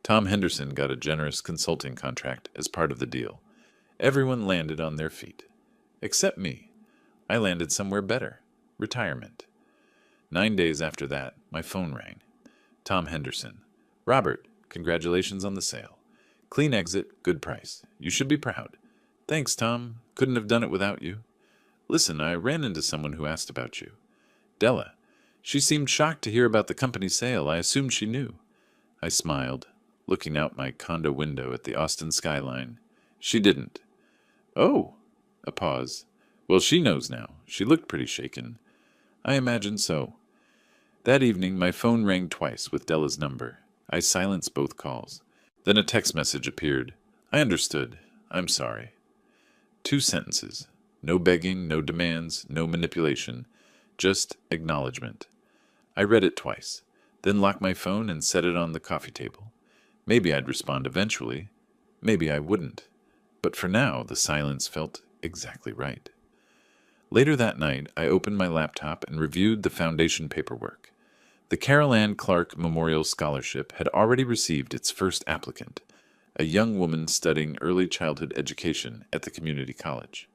Speaker 1: Tom Henderson got a generous consulting contract as part of the deal. Everyone landed on their feet. Except me. I landed somewhere better. Retirement. 9 days after that, my phone rang. Tom Henderson. Robert, congratulations on the sale. Clean exit, good price. You should be proud. Thanks, Tom. Couldn't have done it without you. Listen, I ran into someone who asked about you. Della. She seemed shocked to hear about the company sale. I assumed she knew. I smiled, looking out my condo window at the Austin skyline. She didn't. Oh. A pause. Well, she knows now. She looked pretty shaken. I imagine so. That evening, my phone rang twice with Della's number. I silenced both calls. Then a text message appeared. I understood. I'm sorry. 2 sentences. No begging, no demands, no manipulation. Just acknowledgement. I read it twice, then locked my phone and set it on the coffee table. Maybe I'd respond eventually. Maybe I wouldn't. But for now, the silence felt exactly right. Later that night, I opened my laptop and reviewed the foundation paperwork. The Carol Ann Clark Memorial Scholarship had already received its first applicant, a young woman studying early childhood education at the community college.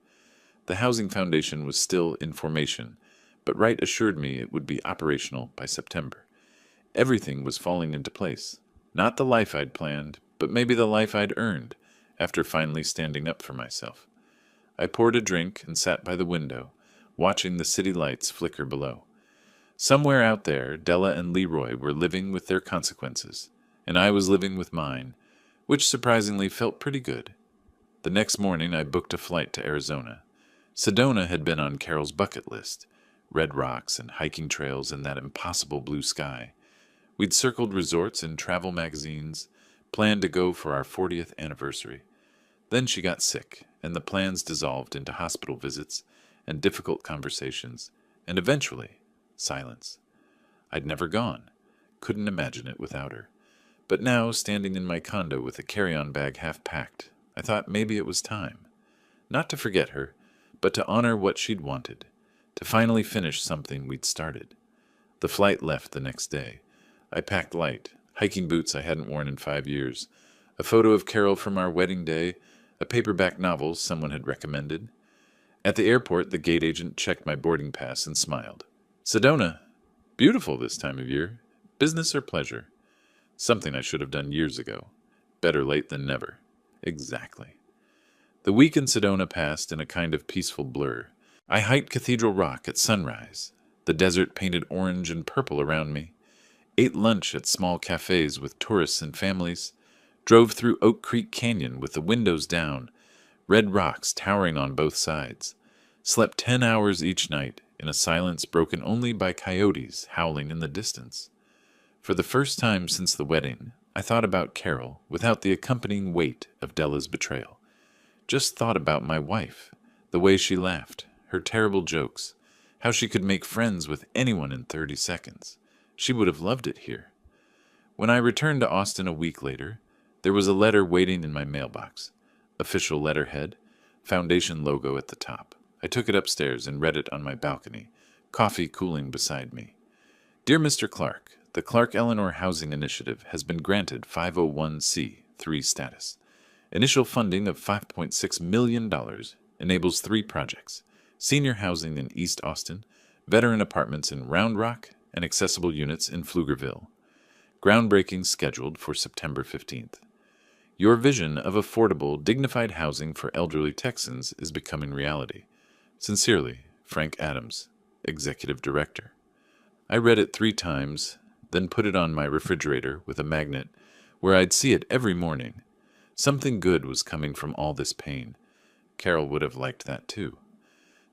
Speaker 1: The Housing Foundation was still in formation, but Wright assured me it would be operational by September. Everything was falling into place. Not the life I'd planned, but maybe the life I'd earned, after finally standing up for myself. I poured a drink and sat by the window, watching the city lights flicker below. Somewhere out there, Della and Leroy were living with their consequences, and I was living with mine, which surprisingly felt pretty good. The next morning I booked a flight to Arizona. Sedona had been on Carol's bucket list, red rocks and hiking trails in that impossible blue sky. We'd circled resorts in travel magazines, planned to go for our 40th anniversary. Then she got sick, and the plans dissolved into hospital visits and difficult conversations, and eventually, silence. I'd never gone. Couldn't imagine it without her. But now, standing in my condo with a carry-on bag half packed, I thought maybe it was time. Not to forget her, but to honor what she'd wanted, to finally finish something we'd started. The flight left the next day. I packed light, hiking boots I hadn't worn in 5 years, a photo of Carol from our wedding day, a paperback novel someone had recommended. At the airport, the gate agent checked my boarding pass and smiled. Sedona. Beautiful this time of year. Business or pleasure? Something I should have done years ago. Better late than never. Exactly. The week in Sedona passed in a kind of peaceful blur. I hiked Cathedral Rock at sunrise, the desert painted orange and purple around me, ate lunch at small cafes with tourists and families, drove through Oak Creek Canyon with the windows down, red rocks towering on both sides, slept 10 hours each night in a silence broken only by coyotes howling in the distance. For the first time since the wedding, I thought about Carol without the accompanying weight of Della's betrayal. Just thought about my wife, the way she laughed, her terrible jokes, how she could make friends with anyone in 30 seconds. She would have loved it here. When I returned to Austin a week later, there was a letter waiting in my mailbox. Official letterhead, foundation logo at the top. I took it upstairs and read it on my balcony, coffee cooling beside me. Dear Mr. Clark, the Clark Eleanor Housing Initiative has been granted 501c3 status. Initial funding of $5.6 million enables 3 projects: senior housing in East Austin, veteran apartments in Round Rock, and accessible units in Pflugerville. Groundbreaking scheduled for September 15th. Your vision of affordable, dignified housing for elderly Texans is becoming reality. Sincerely, Frank Adams, Executive Director. I read it 3 times, then put it on my refrigerator with a magnet, where I'd see it every morning. Something good was coming from all this pain. Carol would have liked that too.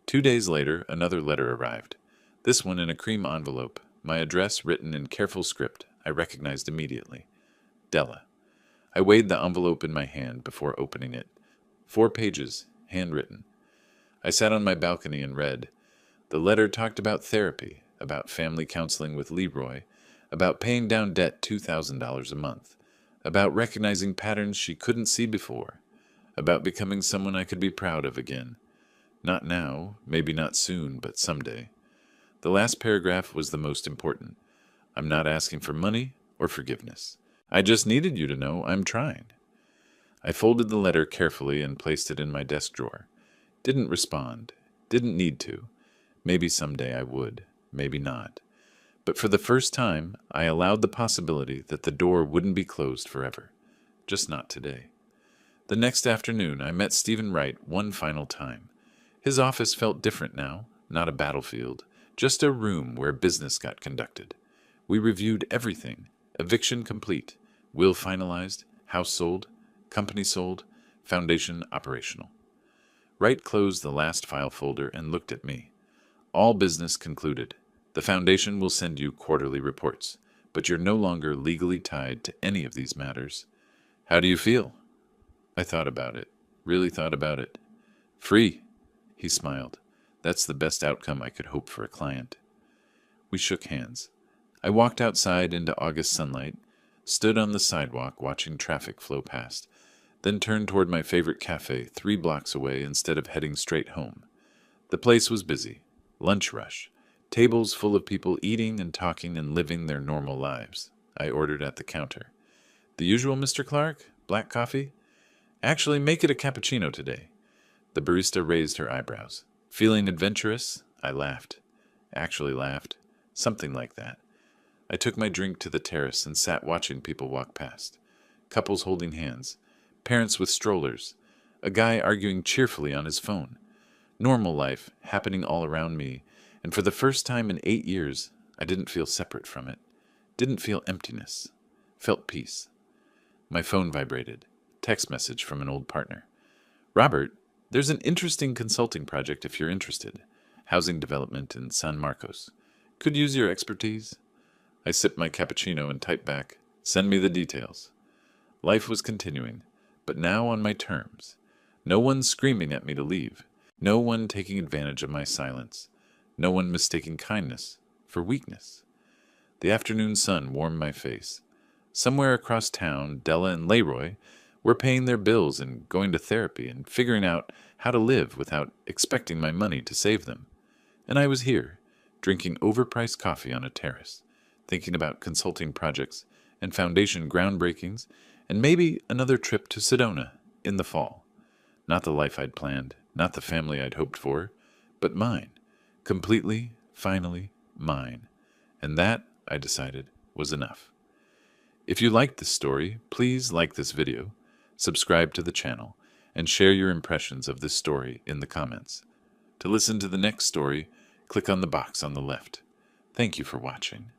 Speaker 1: 2 days later, another letter arrived. This one in a cream envelope, my address written in careful script I recognized immediately. Della. I weighed the envelope in my hand before opening it. 4 pages, handwritten. I sat on my balcony and read. The letter talked about therapy, about family counseling with Leroy, about paying down debt $2,000 a month, about recognizing patterns she couldn't see before, about becoming someone I could be proud of again. Not now, maybe not soon, but someday. The last paragraph was the most important. I'm not asking for money or forgiveness. I just needed you to know I'm trying. I folded the letter carefully and placed it in my desk drawer. Didn't respond. Didn't need to. Maybe someday I would. Maybe not. But for the first time, I allowed the possibility that the door wouldn't be closed forever. Just not today. The next afternoon, I met Stephen Wright one final time. His office felt different now, not a battlefield, just a room where business got conducted. We reviewed everything. Eviction complete. Will finalized. House sold. Company sold. Foundation operational. Wright closed the last file folder and looked at me. All business concluded. The foundation will send you quarterly reports, but you're no longer legally tied to any of these matters. How do you feel? I thought about it. Really thought about it. Free, he smiled. That's the best outcome I could hope for a client. We shook hands. I walked outside into August sunlight, stood on the sidewalk watching traffic flow past, then turned toward my favorite cafe 3 blocks away instead of heading straight home. The place was busy. Lunch rush. Tables full of people eating and talking and living their normal lives. I ordered at the counter. The usual, Mr. Clark? Black coffee? Actually, make it a cappuccino today. The barista raised her eyebrows. Feeling adventurous? I laughed. Actually laughed. Something like that. I took my drink to the terrace and sat watching people walk past. Couples holding hands. Parents with strollers. A guy arguing cheerfully on his phone. Normal life happening all around me, and for the first time in 8 years, I didn't feel separate from it. Didn't feel emptiness. Felt peace. My phone vibrated. Text message from an old partner. Robert, there's an interesting consulting project if you're interested. Housing development in San Marcos. Could use your expertise. I sipped my cappuccino and typed back, send me the details. Life was continuing, but now on my terms. No one screaming at me to leave. No one taking advantage of my silence. No one mistaking kindness for weakness. The afternoon sun warmed my face. Somewhere across town, Della and Leroy were paying their bills and going to therapy and figuring out how to live without expecting my money to save them. And I was here, drinking overpriced coffee on a terrace, thinking about consulting projects and foundation groundbreakings and maybe another trip to Sedona in the fall. Not the life I'd planned, not the family I'd hoped for, but mine. Completely, finally, mine. And that, I decided, was enough. If you liked this story, please like this video, subscribe to the channel, and share your impressions of this story in the comments. To listen to the next story, click on the box on the left. Thank you for watching.